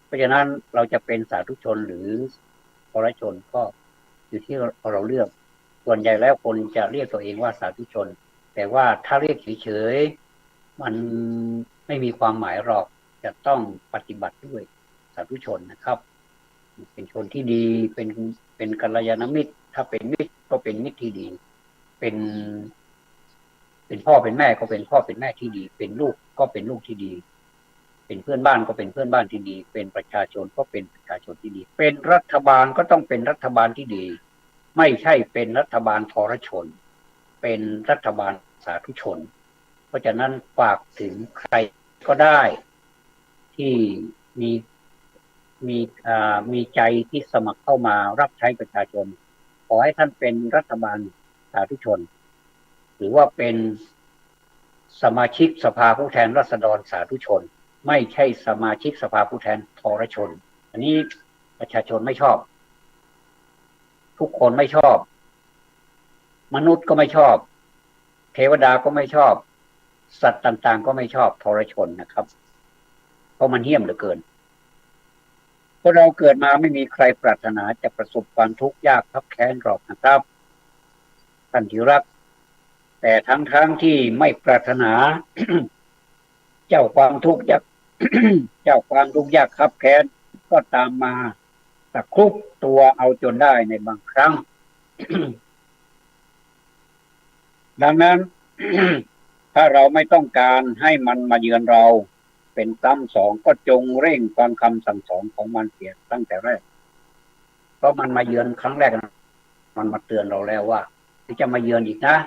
เพราะฉะนั้นเราจะเป็นสาธุชนหรือทรชนก็อยู่ที่เราเลือกส่วนใหญ่แล้วคนจะเรียกตัวเองว่าสาธุชนแต่ว่าถ้าเรียกเฉย มันไม่มีความหมายหรอกจะต้องปฏิบัติด้วยสาธุชนนะครับเป็นชนที่ดีเป็นกัลยาณมิตรถ้าเป็นมิตรก็เป็นมิตรที่ดีเป็นเป็นพ่อเป็นแม่ก็เป็นพ่อเป็นแม่ที่ดีเป็นลูกก็เป็นลูกที่ดีเป็นเพื่อนบ้านก็เป็นเพื่อนบ้านที่ดีเป็นประชาชนก็เป็นประชาชนที่ดีเป็นรัฐบาลก็ต้องเป็นรัฐบาลที่ดีไม่ใช่เป็นรัฐบาลทรชนเป็นรัฐบาลสาธุชนเพราะฉะนั้นฝากถึงใครก็ได้ที่มีมีใจที่สมัครเข้ามารับใช้ประชาชนขอให้ท่านเป็นรัฐบาลสาธุชนหรือว่าเป็นสมาชิกสภาผู้แทนราษฎรสาธุชนไม่ใช่สมาชิกสภาผู้แทนทรชนอันนี้ประชาชนไม่ชอบทุกคนไม่ชอบมนุษย์ก็ไม่ชอบเทวดาก็ไม่ชอบสัตว์ต่างๆก็ไม่ชอบทรชนนะครับเพราะมันเหี้ยมเหลือเกินพวกเราเกิดมาไม่มีใครปรารถนาจะประสบความทุกข์ยากคับแค้นหรอกนะครับท่านที่รักแต่ทั้งที่ไม่ปรารถนา เจ้าความทุกข์ยาก เจ้าความทุกข์ยากคับแค้นก็ตามมาตะครุบตัวเอาจนได้ในบางครั้ง ดังนั้น ถ้าเราไม่ต้องการให้มันมาเยือนเราเป็นซ้ำสองก็จงเร่งฟังคำสั่งสอนของมันเสียตั้งแต่แรกเพราะมันมาเยือนครั้งแรกมันมาเตือนเราแล้วว่าที่จะมาเยือนอีกนะ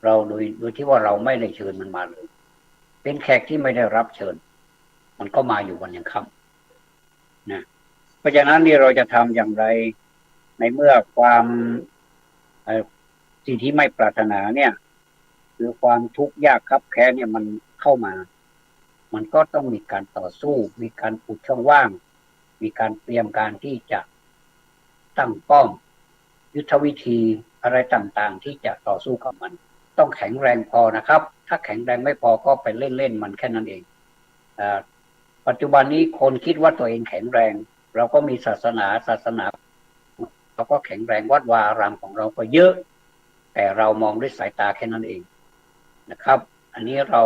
เราโดยที่ว่าเราไม่ได้เชิญมันมาเลยเป็นแขกที่ไม่ได้รับเชิญมันก็มาอยู่วันยังค่ำนะเพราะฉะนั้นนี่เราจะทำอย่างไรในเมื่อความสิ่งที่ไม่ปรารถนาเนี่ยคือความทุกข์ยากคับแค้นเนี่ยมันเข้ามามันก็ต้องมีการต่อสู้มีการอุดช่องว่างมีการเตรียมการที่จะตั้งป้อมยุทธวิธีอะไรต่างๆที่จะต่อสู้กับมันต้องแข็งแรงพอนะครับถ้าแข็งแรงไม่พอก็ไปเล่นมันแค่นั้นเองปัจจุบันนี้คนคิดว่าตัวเองแข็งแรงเราก็มีศาสนาเราก็แข็งแรงวัดวาอารามของเราก็เยอะแต่เรามองด้วยสายตาแค่นั้นเองนะครับอันนี้เรา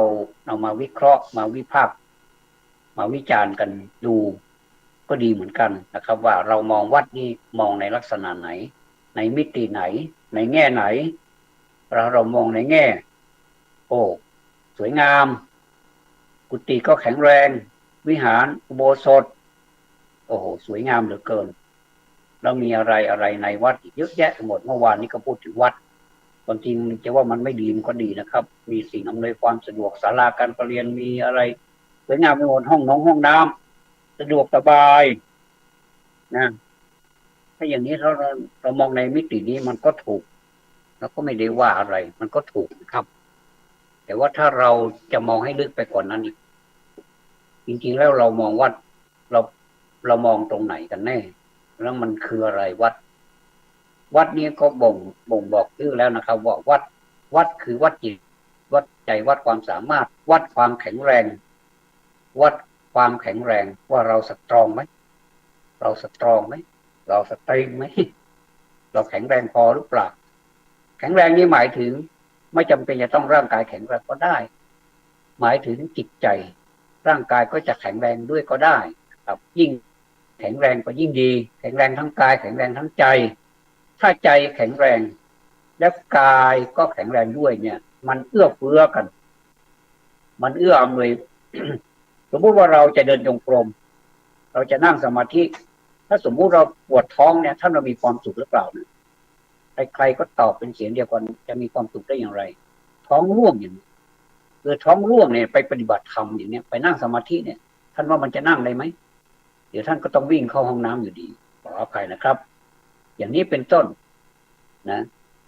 มาวิเคราะห์มาวิพากษ์มาวิจารณ์กันดูก็ดีเหมือนกันนะครับว่าเรามองวัดนี้มองในลักษณะไหนในมิติไหนในแง่ไหนเรามองในแง่โอ้สวยงามกุฏิก็แข็งแรงวิหารอุโบสถโอ้โหสวยงามเหลือเกินแล้วมีอะไรในวัดอีกเยอะแยะหมดเมื่อวานนี้ก็พูดถึงวัดความจริงจะว่ามันไม่ดีมันก็ดีนะครับมีสิ่งอำนวยความสะดวกศาลาการประเรียนมีอะไรสวยงามไปหมดห้องน้ำสะดวกสบายนะถ้าอย่างนี้เรามองในมิตินี้มันก็ถูกเราก็ไม่ได้ว่าอะไรมันก็ถูกนะครับแต่ว่าถ้าเราจะมองให้ลึกไปกว่านั้นอีกจริงๆแล้วเรามองวัดเรามองตรงไหนกันแน่แล้วมันคืออะไรวัดนี้ก็บ่งบอกชื่อแล้วนะครับว่าวัดคือวัดจิตวัดใจวัดความสามารถวัดความแข็งแรงวัดความแข็งแรงว่าเราสตรองไหมเราสตรองไหมเราสตริงไหมเราแข็งแรงพอหรือเปล่าแข็งแรงนี้หมายถึงไม่จำเป็นจะต้องร่างกายแข็งแรงก็ได้หมายถึงจิตใจร่างกายก็จะแข็งแรงด้วยก็ได้ครับยิ่งแข็งแรงก็ยิ่งดีแข็งแรงทั้งกายแข็งแรงทั้งใจถ้าใจแข็งแรงและกายก็แข็งแรงด้วยเนี่ยมันเอื้อเฟื้อกันมันเอื้ออำนวย สมมุติว่าเราจะเดินจงกรมเราจะนั่งสมาธิถ้าสมมุติเราปวดท้องเนี่ยท่านเรามีความสุขหรือเปล่าเนี่ยใครๆก็ตอบเป็นเสียงเดียวกันจะมีความสุขได้อย่างไรท้องร่วงอย่างนี้คือท้องร่วงเนี่ยไปปฏิบัติธรรมอย่างเนี้ยไปนั่งสมาธิเนี่ยท่านว่ามันจะนั่งได้ไหมเดี๋ยวท่านก็ต้องวิ่งเข้าห้องน้ำอยู่ดีขออภัยนะครับอย่างนี้เป็นต้นนะ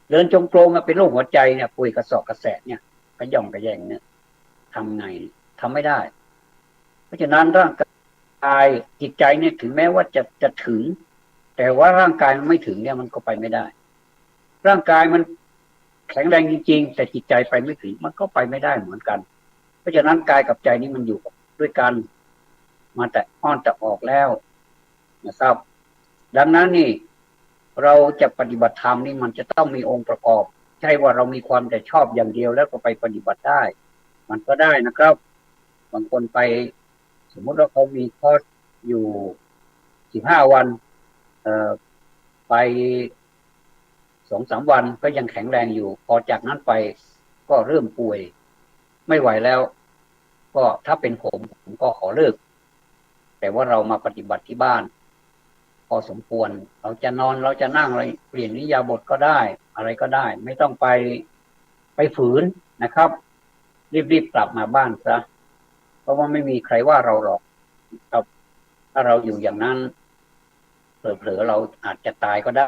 เดินจงกรมเป็นโรคหัวใจเนี่ยป่วยกระสอบกระแสเนี่ยกระย่องกระแยงเนี่ยทำไงทำไม่ได้เพราะฉะนั้นร่างกายจิตใจเนี่ยถึงแม้ว่าจะถึงแต่ว่าร่างกายมันไม่ถึงเนี่ยมันก็ไปไม่ได้ร่างกายมันแข็งแรงจริงๆแต่จิตใจไปไม่ถึงมันก็ไปไม่ได้เหมือนกันเพราะฉะนั้นกายกับใจนี่มันอยู่ด้วยกันมาแต่อ้อนแต่ออกแล้วนะครับดังนั้นนี่เราจะปฏิบัติธรรมนี่มันจะต้องมีองค์ประกอบใช่ว่าเรามีความแต่ชอบอย่างเดียวแล้วก็ไปปฏิบัติได้ มันก็ได้นะครับบางคนไปสมมติว่าเขามีคอร์สอยู่15 วันเอ่อไป2-3 วันก็ยังแข็งแรงอยู่พอจากนั้นไปก็เริ่มป่วยไม่ไหวแล้วก็ถ้าเป็นผมก็ขอเลิกแต่ว่าเรามาปฏิบัติที่บ้านพอสมควรเราจะนอนเราจะนั่งอะไรเปลี่ยนอิริยาบถก็ได้อะไรก็ได้ไม่ต้องไปฝืนนะครับรีบกลับมาบ้านซะเพราะว่าไม่มีใครว่าเราหรอกครับถ้าเราอยู่อย่างนั้นเผลอๆเราอาจจะตายก็ได้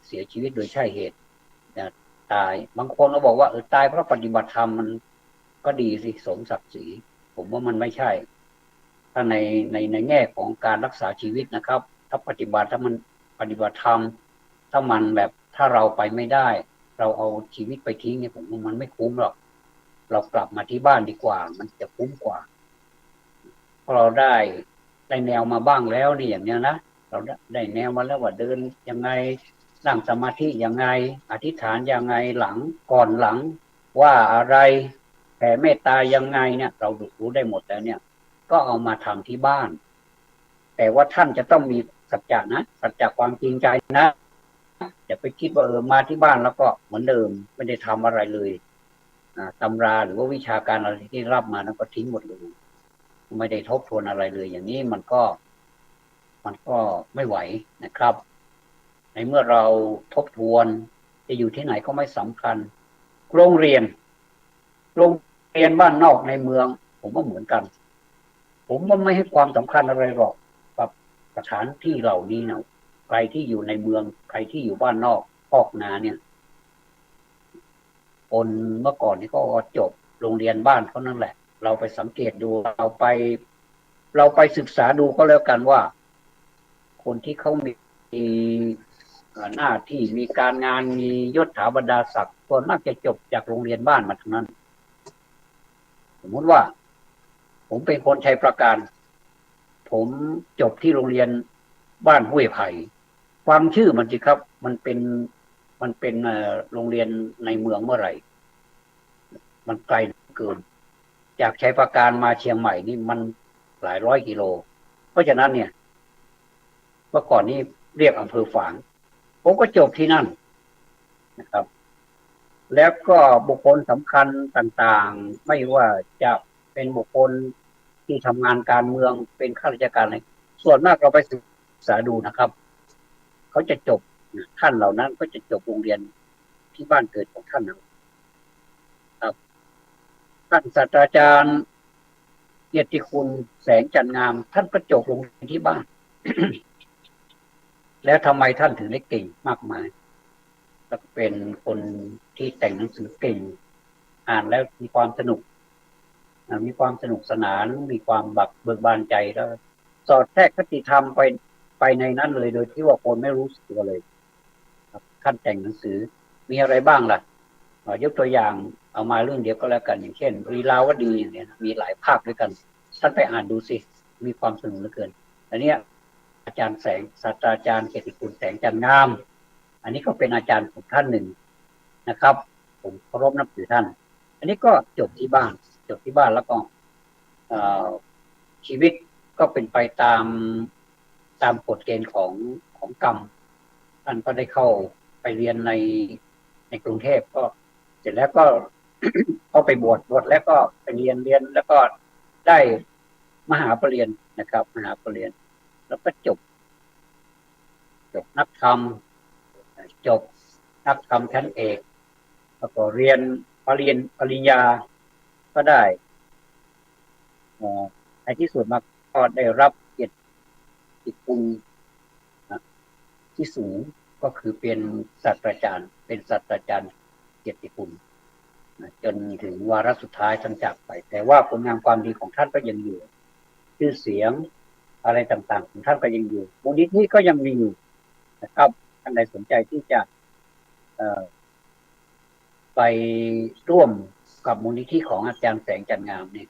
เสียชีวิตโดยใช่เหตุตายบางคนก็บอกว่าตายเพราะปฏิบัติธรรมมันก็ดีสิสมศักดิ์ศรีผมว่ามันไม่ใช่ถ้าในแง่ของการรักษาชีวิตนะครับถ้ามันปฏิบัติธรรมถ้ามันแบบถ้าเราไปไม่ได้เราเอาชีวิตไปทิ้งเนี่ยผมว่ามันไม่คุ้มหรอกเรากลับมาที่บ้านดีกว่ามันจะคุ้มกว่าเพราะเราได้แนวมาบ้างแล้วนี่อย่างเนี้ยนะเราได้แนวมาแล้วว่าเดินยังไงนั่งสมาธิยังไงอธิษฐานยังไงหลังก่อนหลังว่าอะไรแผ่เมตตายังไงเนี่ยเรารู้ได้หมดแล้วเนี่ยก็เอามาทำที่บ้านแต่ว่าท่านจะต้องมีสัจจะนะสัจจะความจริงใจนะอย่าไปคิดว่ามาที่บ้านแล้วก็เหมือนเดิมไม่ได้ทำอะไรเลยตำราหรือว่าวิชาการอะไรที่รับมานั้นก็ทิ้งหมดเลยไม่ได้ทบทวนอะไรเลยอย่างนี้มันก็ไม่ไหวนะครับในเมื่อเราทบทวนจะอยู่ที่ไหนก็ไม่สำคัญโรงเรียนบ้านนอกในเมืองผมว่าเหมือนกันผมว่าไม่ให้ความสำคัญอะไรหรอกกับสถานที่เหล่านี้นะใครที่อยู่ในเมืองใครที่อยู่บ้านนอกคอกนาเนี่ยคนเมื่อก่อนนี่ก็จบโรงเรียนบ้านเขานั่นแหละเราไปสังเกตดูเราไปศึกษาดูก็แล้วกันว่าคนที่เขามีหน้าที่มีการงานมียศถาบรรดาศักดิ์ส่วนมากจะจบจากโรงเรียนบ้านมาทั้งนั้นสมมติว่าผมเป็นคนชัยประการผมจบที่โรงเรียนบ้านห้วยไผ่ฟังชื่อมันสิครับมันเป็นโรงเรียนในเมืองเมื่อไหร่มันไกลเกินจากชัยประการมาเชียงใหม่นี่มันหลายร้อยกิโลเพราะฉะนั้นเนี่ยเมื่อก่อนนี้เรียกอำเภอฝางผมก็จบที่นั่นนะครับแล้วก็บุคคลสำคัญต่างๆไม่ว่าจะเป็นบุคคลที่ทำงานการเมืองเป็นข้าราชการอะไรส่วนมากเราไปศึกษาดูนะครับเขาจะจบท่านเหล่านั้นก็จะจบโรงเรียนที่บ้านเกิดของท่านนะครับท่านศาสตราจารย์เกียรติคุณแสงจันทร์งามท่านก็จบโรงเรียนที่บ้าน แล้วทำไมท่านถึงได้เก่งมากมายแล้วเป็นคนที่แต่งหนังสือเก่งอ่านแล้วมีความสนุกสนานมีความแบบเบิกบานใจแล้วสอดแทรกคติธรรมไปในนั้นเลยโดยที่ว่าคนไม่รู้สึกตัวเลยครับท่านแต่งหนังสือมีอะไรบ้างล่ะยกตัวอย่างเอามาเรื่องเดียวก็แล้วกันอย่างเช่นลีลาวดีเนี่ยมีหลายภาคด้วยกันท่านไปอ่านดูสิมีความสนุกเหลือเกินอันนี้อาจารย์แสงศาสตราจารย์เกียรติคุณแสงจันทร์งามอันนี้ก็เป็นอาจารย์ของท่านหนึ่งนะครับผมเคารพนับถือท่านอันนี้ก็จบที่บ้านแล้วก็ชีวิตก็เป็นไปตามกฎเกณฑ์ของกรรมท่านก็ได้เข้าไปเรียนในกรุงเทพก็เสร็จแล้วก็ เข้าไปบวชแล้วก็ไปเรียนแล้วก็ได้มหาปรริญญานะครับมหาปรริญญาแล้วก็จบนักธรรมจบนักธรรมชั้นเอกแล้วก็เรียนปริญญาก็ได้ในที่สุดมาก็ได้รับเกียรติคุณที่สูงก็คือเป็นศาสตราจารย์เกียรติคุณจนถึงวาระสุดท้ายท่านจากไปแต่ว่าผลงานความดีของท่านก็ยังอยู่ชื่อเสียงอะไรต่างๆของท่านก็ยังอยู่มูลนิธิก็ยังมีอยู่นะครับท่านใดสนใจที่จะไปร่วมกับมูลนิธิของอาจารย์แสงจันทร์งามเนี่ย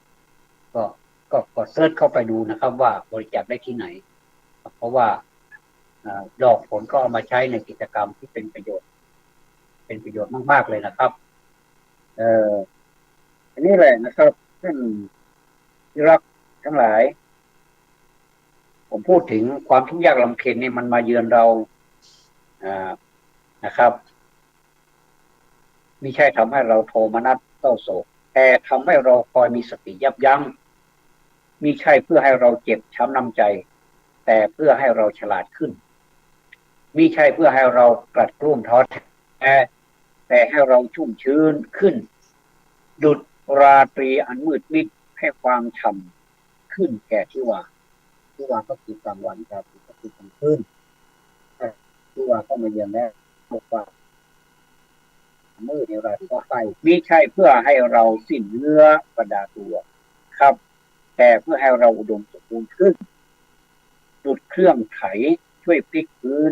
ก็เสิร์ชเข้าไปดูนะครับว่าบริจาคได้ที่ไหนเพราะว่าดอกผลก็เอามาใช้ในกิจกรรมที่เป็นประโยชน์มากๆเลยนะครับ อันนี้แหละนะครับท่านที่รักทั้งหลายผมพูดถึงความทุกข์ยากลำเค็ญนี่มันมาเยือนเรานะครับไม่ใช่ทำให้เราโทมนัสเศร้าโศกแต่ทำให้เราคอยมีสติยับยั้งมิใช่เพื่อให้เราเจ็บช้ำน้ำใจแต่เพื่อให้เราฉลาดขึ้นมิใช่เพื่อให้เรากลัดกลุ้มท้อแท้แต่ให้เราชุ่มชื้นขึ้นดุจราตรีอันมืดมิดให้ความฉ่ำขึ้นแก่ที่ว่าก็คือกลางวันครับก็คือกลางคืนที่ว่าก็มาเยือนแล้วบอกว่ามืดในราตรีก็ไฟมิใช่เพื่อให้เราสิ้นเนื้อประดาตัวครับแต่เพื่อให้เราอุดมสมบูรณ์ขึ้นดุจเครื่องไถช่วยพลิกพื้น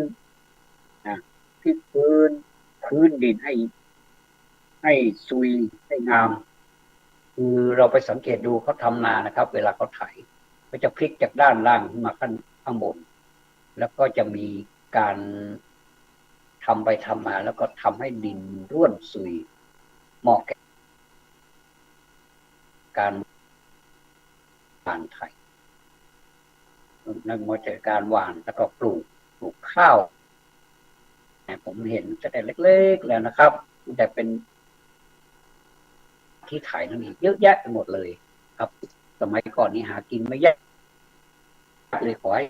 พลิกพื้นดินให้ซุยให้งามคือเราไปสังเกตดูเขาทำนานะครับเวลาเขาไถก็จะพลิกจากด้านล่างขึ้นมาข้างบนแล้วก็จะมีการทำไปทำมาแล้วก็ทำให้ดินร่วนซุยเหมาะแก่การหว่านไถนั่นมาจากการหว่านแล้วก็ปลูกข้าวผมเห็นจะแต่เล็กๆแล้วนะครับแต่เป็นที่ไถนั่นเองเยอะแยะไปหมดเลยครับสมัยก่อนนี้หากินไม่ยากเลยขอให้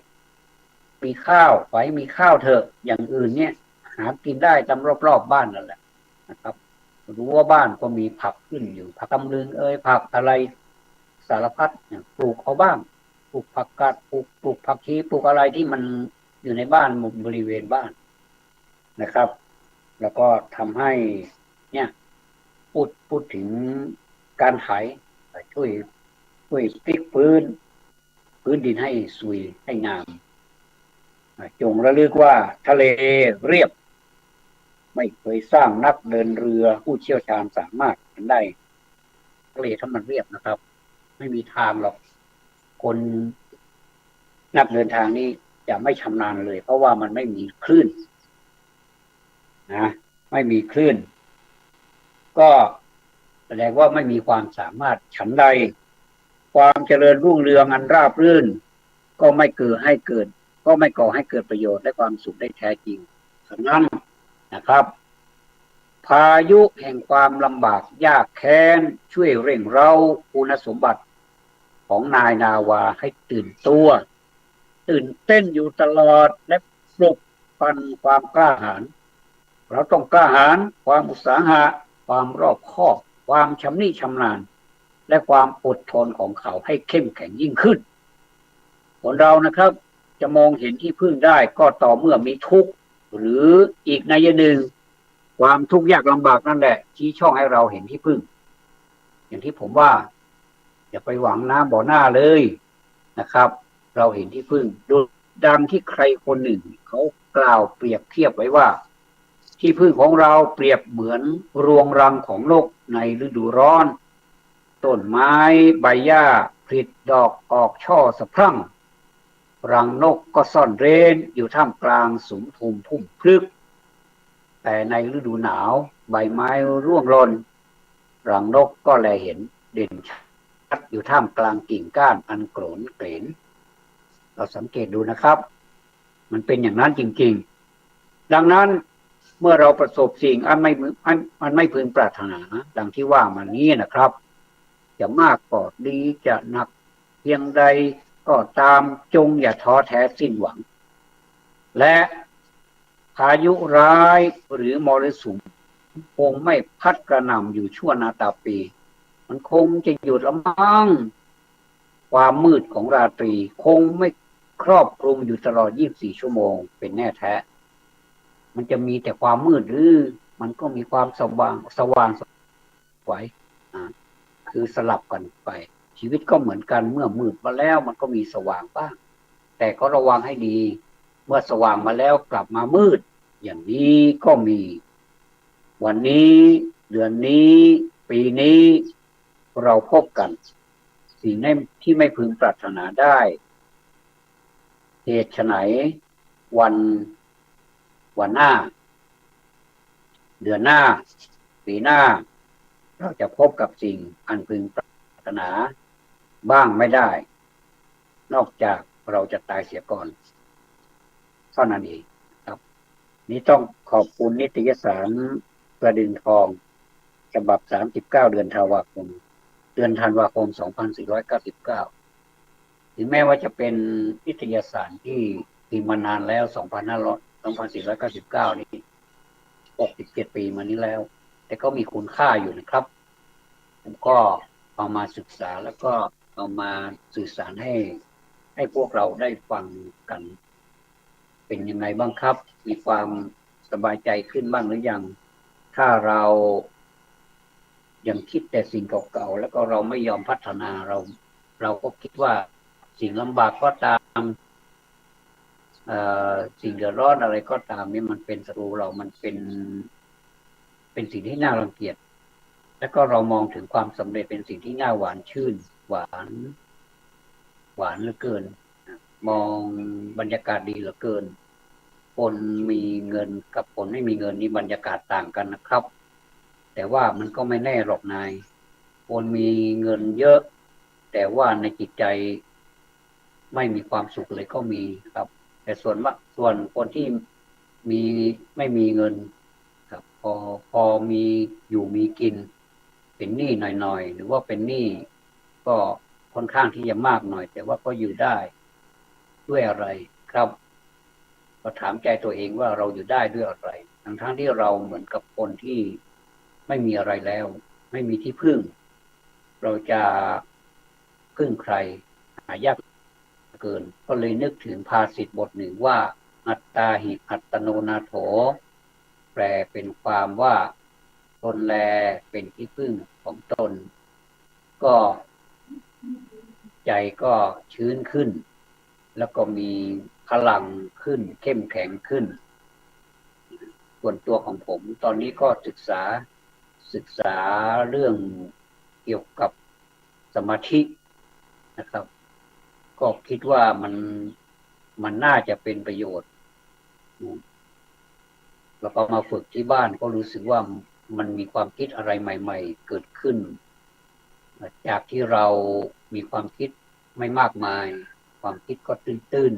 มีข้าวขอให้มีข้าวเถอะอย่างอื่นเนี่ยหากินได้ตามรอบๆบ้านนั่นแหละนะครับรู้ว่าบ้านก็มีผักขึ้นอยู่ผักตำลึงผักอะไรสารพัดปลูกเอาบ้างปลูกผักกาดปลูกผักชีปลูกอะไรที่มันอยู่ในบ้านบริเวณบ้านนะครับแล้วก็ทำให้เนี่ยพูดถึงการไถช่วยพลิกพื้นดินให้ซุยให้งามจงระลึกว่าทะเลเรียบไม่เคยสร้างนักเดินเรือผู้เชี่ยวชาญสามารถได้ทะเลถ้ามันเรียบนะครับไม่มีทางหรอกคนนักเดินทางนี้จะไม่ชำนาญเลยเพราะว่ามันไม่มีคลื่นนะไม่มีคลื่นก็แสดงว่าไม่มีความสามารถฉันใดความเจริญรุ่งเรืองอันราบรื่นก็ไม่ก่อให้เกิดประโยชน์และความสุขได้แท้จริงฉะนั้นนะครับพายุแห่งความลำบากยากแค้นช่วยเร่งเร้าคุณสมบัติของนายนาวาให้ตื่นตัวตื่นเต้นอยู่ตลอดและปลุกปั่นความกล้าหาญเราต้องกล้าหาญความอุตสาหะความรอบคอบความชำนิชำนาญและความอดทนของเขาให้เข้มแข็งยิ่งขึ้นคนเรานะครับจะมองเห็นที่พึ่งได้ก็ต่อเมื่อมีทุกข์หรืออีกนัยหนึ่งความทุกข์ยากลำบากนั่นแหละชี้ช่องให้เราเห็นที่พึ่งอย่างที่ผมว่าอย่าไปหวังน้ำบ่อหน้าเลยนะครับเราเห็นที่พึ่งดูดังที่ใครคนหนึ่งเขากล่าวเปรียบเทียบไว้ว่าที่พึ่งของเราเปรียบเหมือนรวงรังของนกในฤดูร้อนต้นไม้ใบหญ้าผลิดอกออกช่อสะพรั่งรังนกก็ซ่อนเร้นอยู่ท่ามกลางสุมทุมพุ่มพลึกแต่ในฤดูหนาวใบไม้ร่วงหล่นรังนกก็แลเห็นเด่นชัดอยู่ท่ามกลางกิ่งก้านอันโกรนเกรนเราสังเกตดูนะครับมันเป็นอย่างนั้นจริงๆดังนั้นเมื่อเราประสบสิ่งอันไม่พึงปรารถนาดังที่ว่ามานี้นะครับจะมากก็ดีจะหนักเพียงใดก็ตามจงอย่าท้อแท้สิ้นหวังและพายุร้ายหรือมรสุมคงไม่พัดกระหน่ำอยู่ชั่วนาตาปีมันคงจะหยุดละมั้งความมืดของราตรีคงไม่ครอบคลุมอยู่ตลอด24ชั่วโมงเป็นแน่แท้มันจะมีแต่ความมืดหรือมันก็มีความสว่างไว้คือสลับกันไปชีวิตก็เหมือนกันเมื่อมืดมาแล้วมันก็มีสว่างบ้างแต่ก็ระวังให้ดีเมื่อสว่างมาแล้วกลับมามืดอย่างนี้ก็มีวันนี้เดือนนี้ปีนี้เราพบกันสิ่งที่ไม่พึงปรารถนาได้เหตุไฉนวันหน้าเดือนหน้าปีหน้า เราจะพบกับสิ่งอันพึงปรารถนาบ้างไม่ได้นอกจากเราจะตายเสียก่อนเท่านั้นเองครับนี้ต้องขอบคุณนิตยสารกระดิ่งทองฉบับ39เดือนธันวาคม2499ถึงแม้ว่าจะเป็นนิตยสารที่พิมพ์มานานแล้ว2499นี้67 ปีมานี้แล้วแต่ก็มีคุณค่าอยู่นะครับผมก็เอามาศึกษาแล้วก็เอามาสื่อสารให้พวกเราได้ฟังกันเป็นยังไงบ้างครับมีความสบายใจขึ้นบ้างหรือยังถ้าเรายังคิดแต่สิ่งเก่าๆแล้วก็เราไม่ยอมพัฒนาเราก็คิดว่าสิ่งลำบากก็ตามสิ่งเดือดร้อนอะไรก็ตามนี่มันเป็นศัตรูเรามันเป็นสิ่งที่น่ารังเกียจแล้วก็เรามองถึงความสำเร็จเป็นสิ่งที่น่าหวานชื่นหวานเหลือเกินมองบรรยากาศดีเหลือเกินคนมีเงินกับคนไม่มีเงินนี่บรรยากาศต่างกันนะครับแต่ว่ามันก็ไม่แน่หรอกนายคนมีเงินเยอะแต่ว่าในจิตใจไม่มีความสุขเลยก็มีครับแต่ส่วนคนที่มีไม่มีเงินครับพอมีอยู่มีกินเป็นหนี้หน่อยๆหรือว่าเป็นหนี้ก็ค่อนข้างที่จะมากหน่อยแต่ว่าก็อยู่ได้ด้วยอะไรครับก็ถามใจตัวเองว่าเราอยู่ได้ด้วยอะไรทั้งที่เราเหมือนกับคนที่ไม่มีอะไรแล้วไม่มีที่พึ่งเราจะพึ่งใครหายากเกินก็เลยนึกถึงภาษิตบทหนึ่งว่าอัตตาหิอัตโนนาโถแปลเป็นความว่าตนแลเป็นที่พึ่งของตนก็ใจก็ชื้นขึ้นแล้วก็มีพลังขึ้นเข้มแข็งขึ้นส่วนตัวของผมตอนนี้ก็ศึกษาเรื่องเกี่ยวกับสมาธินะครับก็คิดว่ามันน่าจะเป็นประโยชน์แล้วก็มาฝึกที่บ้านก็รู้สึกว่ามันมีความคิดอะไรใหม่ๆเกิดขึ้นจากที่เรามีความคิดไม่มากมายความคิดก็ตื้น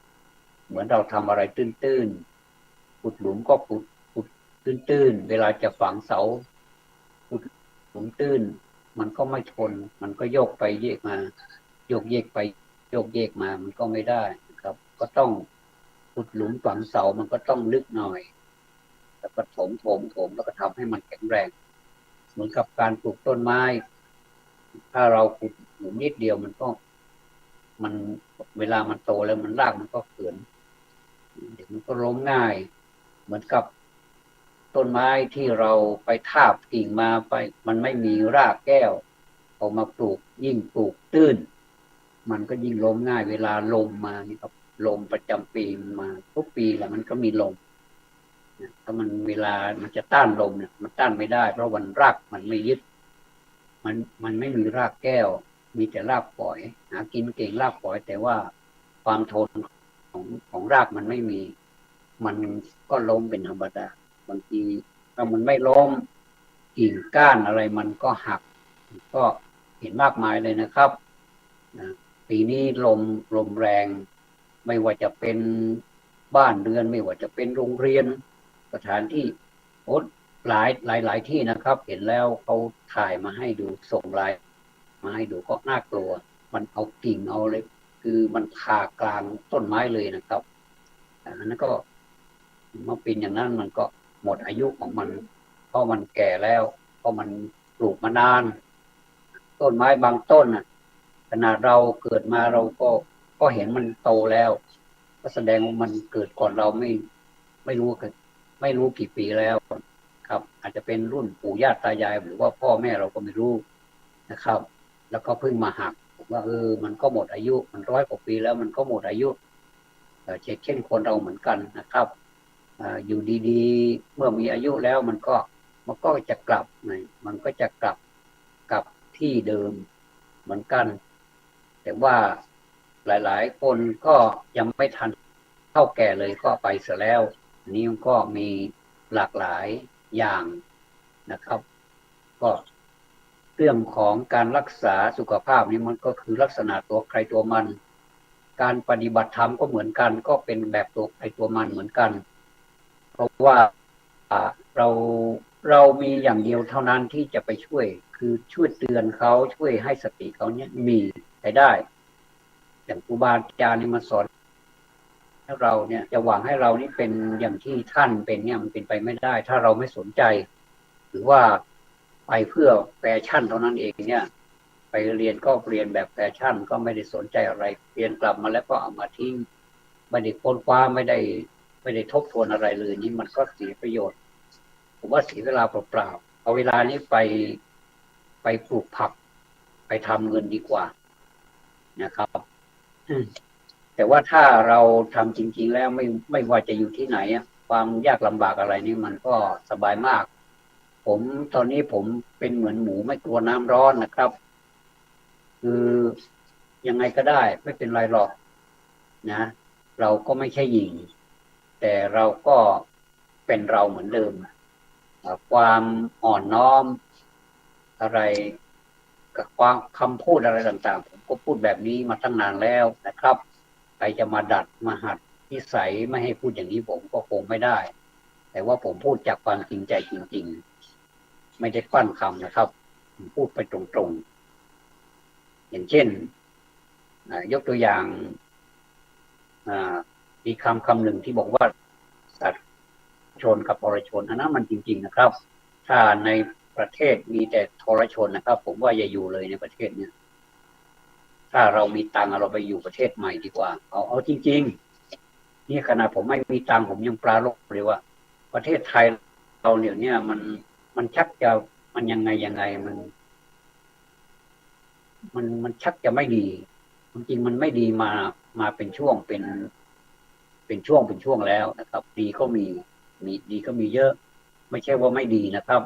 ๆเหมือนเราทำอะไรตื้นๆขุดหลุมก็ขุดตื้นๆเวลาจะฝังเสาขุดหลุมตื้นมันก็ไม่ทนมันก็โยกไปเยกมาโยกเยกไปโยกเยกมามันก็ไม่ได้นะครับก็ต้องขุดหลุมฝังเสามันก็ต้องลึกหน่อยแล้วก็ถมแล้วก็ทำให้มันแข็งแรงเหมือนกับการปลูกต้นไม้ถ้าเราขุดหลุมนิดเดียวมันเวลามันโตแล้วมันรากมันก็เขือนเดี๋ยวมันก็ล้มง่ายเหมือนกับต้นไม้ที่เราไปทาบกิ่งมาไปมันไม่มีรากแก้วเอามาปลูกยิ่งปลูกตื้นมันก็ยิ่งล้มง่ายเวลาลมมานี่ครับลมประจำปีมันมาทุกปีแหละมันก็มีลมถ้ามันเวลามันจะต้านลมเนี่ยมันต้านไม่ได้เพราะวันรากมันไม่ยึดมันไม่มีรากแก้วมีแต่รากฝอยหากินเก่งรากฝอยแต่ว่าความทนของรากมันไม่มีมันก็ล้มเป็นธรรมดาบางทีถ้ามันไม่ล้มกิ่งก้านอะไรมันก็หักก็เห็นมากมายเลยนะครับปีนี้ลมแรงไม่ว่าจะเป็นบ้านเรือนไม่ว่าจะเป็นโรงเรียนสถานที่โอ้หลายที่นะครับเห็นแล้วเขาถ่ายมาให้ดูส่งไลน์มาให้ดูก็น่ากลัวมันเอากิ่งเอาเลยคือมันผ่ากลางต้นไม้เลยนะครับอันนั้นก็เมื่อเป็นอย่างนั้นมันก็หมดอายุของมันเพราะมันแก่แล้วเพราะมันปลูกมานานต้นไม้บางต้นน่ะขนาดเราเกิดมาเราก็เห็นมันโตแล้วก็แสดงว่ามันเกิดก่อนเราไม่รู้ไม่รู้กี่ปีแล้วครับอาจจะเป็นรุ่นปู่ย่าตายายหรือว่าพ่อแม่เราก็ไม่รู้นะครับแล้วก็เพิ่งมาหักว่ามันก็หมดอายุมัน100 กว่าปีแล้วมันก็หมดอายุเช่นคนเราเหมือนกันนะครับอยู่ดีๆเมื่อมีอายุแล้วมันก็จะกลับมันก็จะกลับที่เดิมเหมือนกันแต่ว่าหลายๆคนก็ยังไม่ทันเท่าแก่เลยก็ไปเสียแล้วนี้ก็มีหลากหลายอย่างนะครับก็ เรื่องของการรักษาสุขภาพนี่มันก็คือลักษณะตัวใครตัวมันการปฏิบัติธรรมก็เหมือนกันก็เป็นแบบตัวใครตัวมันเหมือนกันเพราะว่าเราเรามีอย่างเดียวเท่านั้นที่จะไปช่วยคือช่วยเตือนเขาช่วยให้สติเขาเนี่ยมีได้อย่างครูบาอาจารย์นี่มาสอนให้เราเนี่ยจะหวังให้เรานี่เป็นอย่างที่ท่านเป็นเนี่ยมันเป็นไปไม่ได้ถ้าเราไม่สนใจหรือว่าไปเพื่อแฟชั่นเท่านั้นเองเนี่ยไปเรียนก็เรียนแบบแฟชั่นก็ไม่ได้สนใจอะไรเรียนกลับมาแล้วก็เอามาทิ้งไม่ได้ค้นคว้าไม่ได้ทบทวนอะไรเลยนี่มันก็เสียประโยชน์ผมว่าเสียเวลาเปล่าๆเอาเวลานี้ไปปลูกผักไปทำเงินดีกว่านะครับแต่ว่าถ้าเราทำจริงๆแล้วไม่ว่าจะอยู่ที่ไหนความยากลำบากอะไรนี่มันก็สบายมากตอนนี้ผมเป็นเหมือนหมูไม่กลัวน้ำร้อนนะครับคือยังไงก็ได้ไม่เป็นไรหรอกนะเราก็ไม่ใช่หญิงแต่เราก็เป็นเราเหมือนเดิมความอ่อนน้อมอะไรกับความคำพูดอะไรต่างๆผมก็พูดแบบนี้มาตั้งนานแล้วนะครับใครจะมาดัดมาหัดนิสัยไม่ให้พูดอย่างนี้ผมก็คงไม่ได้แต่ว่าผมพูดจากความจริงใจจริงๆไม่ได้ปั้นคำนะครับผมพูดไปตรงๆอย่างเช่นยกตัวอย่างมีคำหนึ่งที่บอกว่าสัตว์ชนกับทรชนอันนั้นมันจริงๆนะครับถ้าในประเทศมีแต่ทรชนนะครับผมว่าอย่าอยู่เลยในประเทศนี้ถ้าเรามีตังค์เราไปอยู่ประเทศใหม่ดีกว่าเอาจริงๆนี่ขนาดผมไม่มีตังค์ผมยังปราโลกเลยว่าประเทศไทยเราเนี่ยมันชักจะมันยังไงมันชักจะไม่ดีจริงๆมันไม่ดีมาเป็นช่วงเป็นช่วงแล้วนะครับดีก็มีดีก็มีเยอะไม่ใช่ว่าไม่ดีนะครับ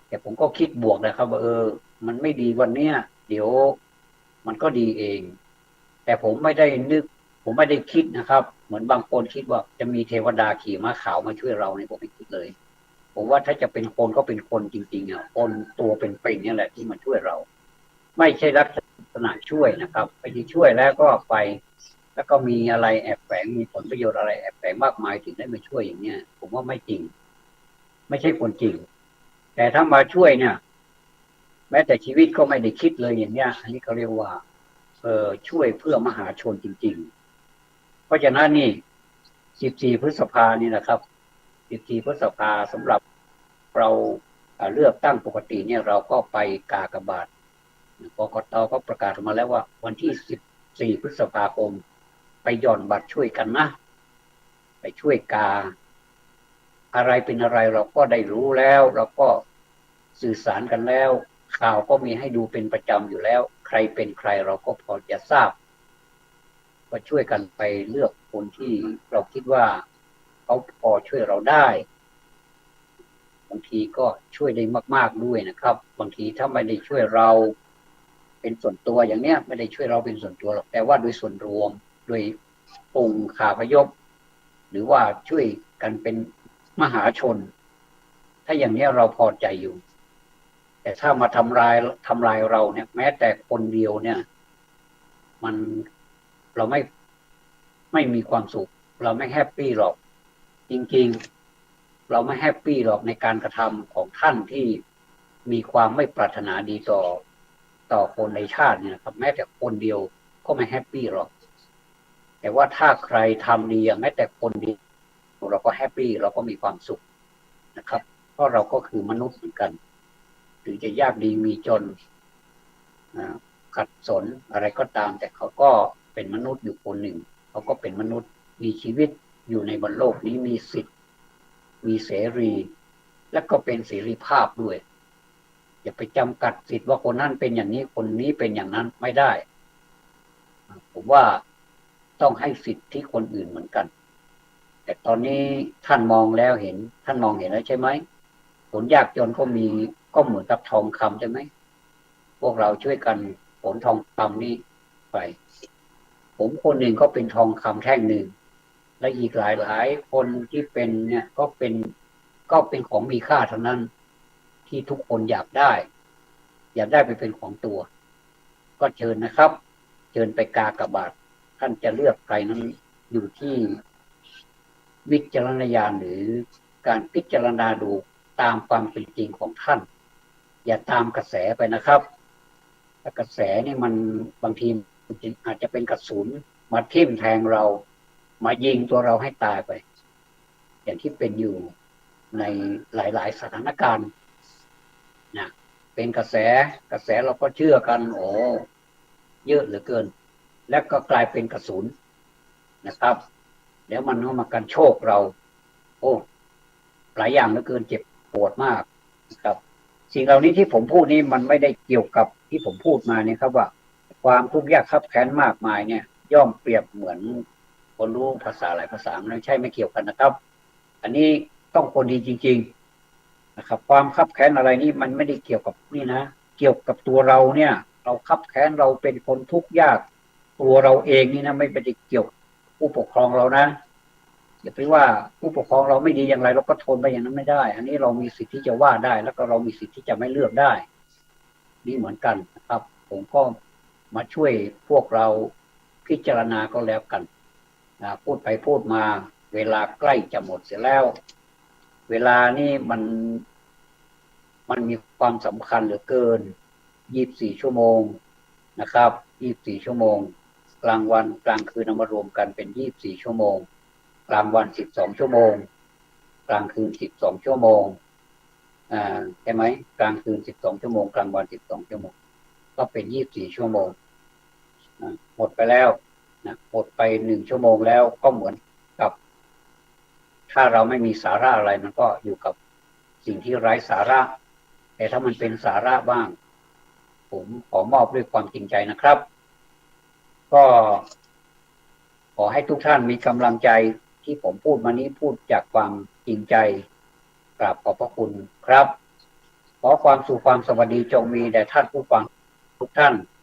แต่ผมก็คิดบวกนะครับว่ามันไม่ดีวันเนี้ยเดี๋ยวมันก็ดีเองแต่ผมไม่ได้นึกผมไม่ได้คิดนะครับเหมือนบางคนคิดว่าจะมีเทวดาขี่ม้าขาวมาช่วยเราเนี่ยผมไม่คิดเลยผมว่าถ้าจะเป็นคนก็เป็นคนจริงๆคนตัวเป็นๆนี่แหละที่มาช่วยเราไม่ใช่ลักษณะช่วยนะครับไปที่ช่วยแล้วก็ไปแล้วก็มีอะไรแอบแฝงมีผลประโยชน์อะไรแอบแฝงมากมายถึงได้มาช่วยอย่างเนี้ยผมว่าไม่จริงไม่ใช่คนจริงแต่ถ้ามาช่วยเนี่ยแม้แต่ชีวิตก็ไม่ได้คิดเลยอย่างเนี้ยอันนี้เขาเรียกว่าช่วยเพื่อมหาชนจริงๆเพราะฉะนั้นนี่14พฤษภานี่นะครับ14พฤษภาสำหรับเราเลือกตั้งปกติเนี่ยเราก็ไปกากบาทกกตก็ประกาศออกมาแล้วว่าวันที่14พฤษภาคมไปหย่อนบัตรช่วยกันนะไปช่วยกาอะไรเป็นอะไรเราก็ได้รู้แล้วเราก็สื่อสารกันแล้วข่าวก็มีให้ดูเป็นประจำอยู่แล้วใครเป็นใครเราก็พอจะทราบก็ช่วยกันไปเลือกคนที่เราคิดว่าเขาพอช่วยเราได้บางทีก็ช่วยได้มากๆด้วยนะครับบางทีถ้าไม่ได้ช่วยเราเป็นส่วนตัวอย่างเนี้ยไม่ได้ช่วยเราเป็นส่วนตัวหรอกแต่ว่าโดยส่วนรวมโดยองค์ขาพยพหรือว่าช่วยกันเป็นมหาชนถ้าอย่างนี้เราพอใจอยู่แต่ถ้ามาทำลายเราเนี่ยแม้แต่คนเดียวเนี่ยมันเราไม่มีความสุขเราไม่แฮปปี้หรอกจริงๆเราไม่แฮปปี้หรอกในการกระทำของท่านที่มีความไม่ปรารถนาดีต่อคนในชาติเนี่ยครับแม้แต่คนเดียวก็ไม่แฮปปี้หรอกแต่ว่าถ้าใครทำดีแม้แต่คนเดียวเราก็แฮปปี้เราก็มีความสุขนะครับเพราะเราก็คือมนุษย์เหมือนกันถึงจะยากดีมีจนขัดสนอะไรก็ตามแต่เขาก็เป็นมนุษย์อยู่คนหนึ่งเขาก็เป็นมนุษย์มีชีวิตอยู่ในบนโลกนี้มีสิทธิ์มีเสรีและก็เป็นเสรีภาพด้วยอย่าไปจำกัดสิทธิ์ว่าคนนั้นเป็นอย่างนี้คนนี้เป็นอย่างนั้นไม่ได้ผมว่าต้องให้สิทธิ์ที่คนอื่นเหมือนกันแต่ตอนนี้ท่านมองแล้วเห็นท่านมองเห็นแล้วใช่ไหมคนยากจนก็มีก็เหมือนกับทองคำใช่ไหมพวกเราช่วยกันผลทองคำนี้ไปผมคนหนึ่งก็เป็นทองคำแท่งหนึ่งและอีกหลายคนที่เป็นเนี่ยก็เป็นของมีค่าทั้งนั้นที่ทุกคนอยากได้ อย่าได้ไปเป็นของตัวก็เชิญนะครับเชิญไปกากบาทท่านจะเลือกใครนั้นอยู่ที่วิจารณญาณหรือการพิจารณาดูตามความเป็นจริงของท่านอย่าตามกระแสไปนะครับถ้ากระแสนี่มันบางทีอาจจะเป็นกระสุนมาทิ่มแทงเรามายิงตัวเราให้ตายไปอย่างที่เป็นอยู่ในหลายๆสถานการณ์นะเป็นกระแสเราก็เชื่อกันโอ้เยอะเหลือเกินแล้วก็กลายเป็นกระสุนนะครับแล้วมันเข้ามากันโชคเราโอ้หลายอย่างเหลือเกินเจ็บปวดมากนะครับสิ่งเหล่านี้ที่ผมพูดนี้มันไม่ได้เกี่ยวกับที่ผมพูดมาเนี่ยครับว่าความทุกข์ยากคับแค้นมากมายเนี่ยย่อมเปรียบเหมือนคนรู้ภาษาหลายภาษาไม่ใช่ไม่เกี่ยวกันนะครับอันนี้ต้องคนดีจริงๆนะครับความคับแค้นอะไรนี่มันไม่ได้เกี่ยวกับนี่นะเกี่ยวกับตัวเราเนี่ยเราคับแค้นเราเป็นคนทุกข์ยากตัวเราเองนี่นะไม่ได้เกี่ยวผู้ปกครองเรานะอย่าไปว่าผู้ปกครองเราไม่ดีอย่างไรเราก็ทนไปอย่างนั้นไม่ได้อันนี้เรามีสิทธิ์ที่จะว่าได้แล้วก็เรามีสิทธิ์ที่จะไม่เลือกได้นี่เหมือนกันนะครับผมก็มาช่วยพวกเราพิจารณาก็แล้วกันพูดไปพูดมาเวลาใกล้จะหมดเสียแล้วเวลานี่มันมีความสำคัญเหลือเกิน24ชั่วโมงนะครับ24ชั่วโมงกลางวันกลางคืนเอามารวมกันเป็น24ชั่วโมงกลางวัน12ชั่วโมงกลางคืน12ชั่วโมงใช่ไหมกลางคืน12ชั่วโมงกลางวัน12ชั่วโมงก็เป็น24ชั่วโมงหมดไปแล้วหมดไป1ชั่วโมงแล้วก็เหมือนกับถ้าเราไม่มีสาระอะไรมันก็อยู่กับสิ่งที่ไร้สาระแต่ถ้ามันเป็นสาระบ้างผมขอมอบด้วยความจริงใจนะครับก็ขอให้ทุกท่านมีกำลังใจที่ผมพูดมานี้พูดจากความจริงใจกราบขอบพระคุณครับขอความสุขความสวัสดีจงมีแด่ท่านผู้ฟังทุกท่าน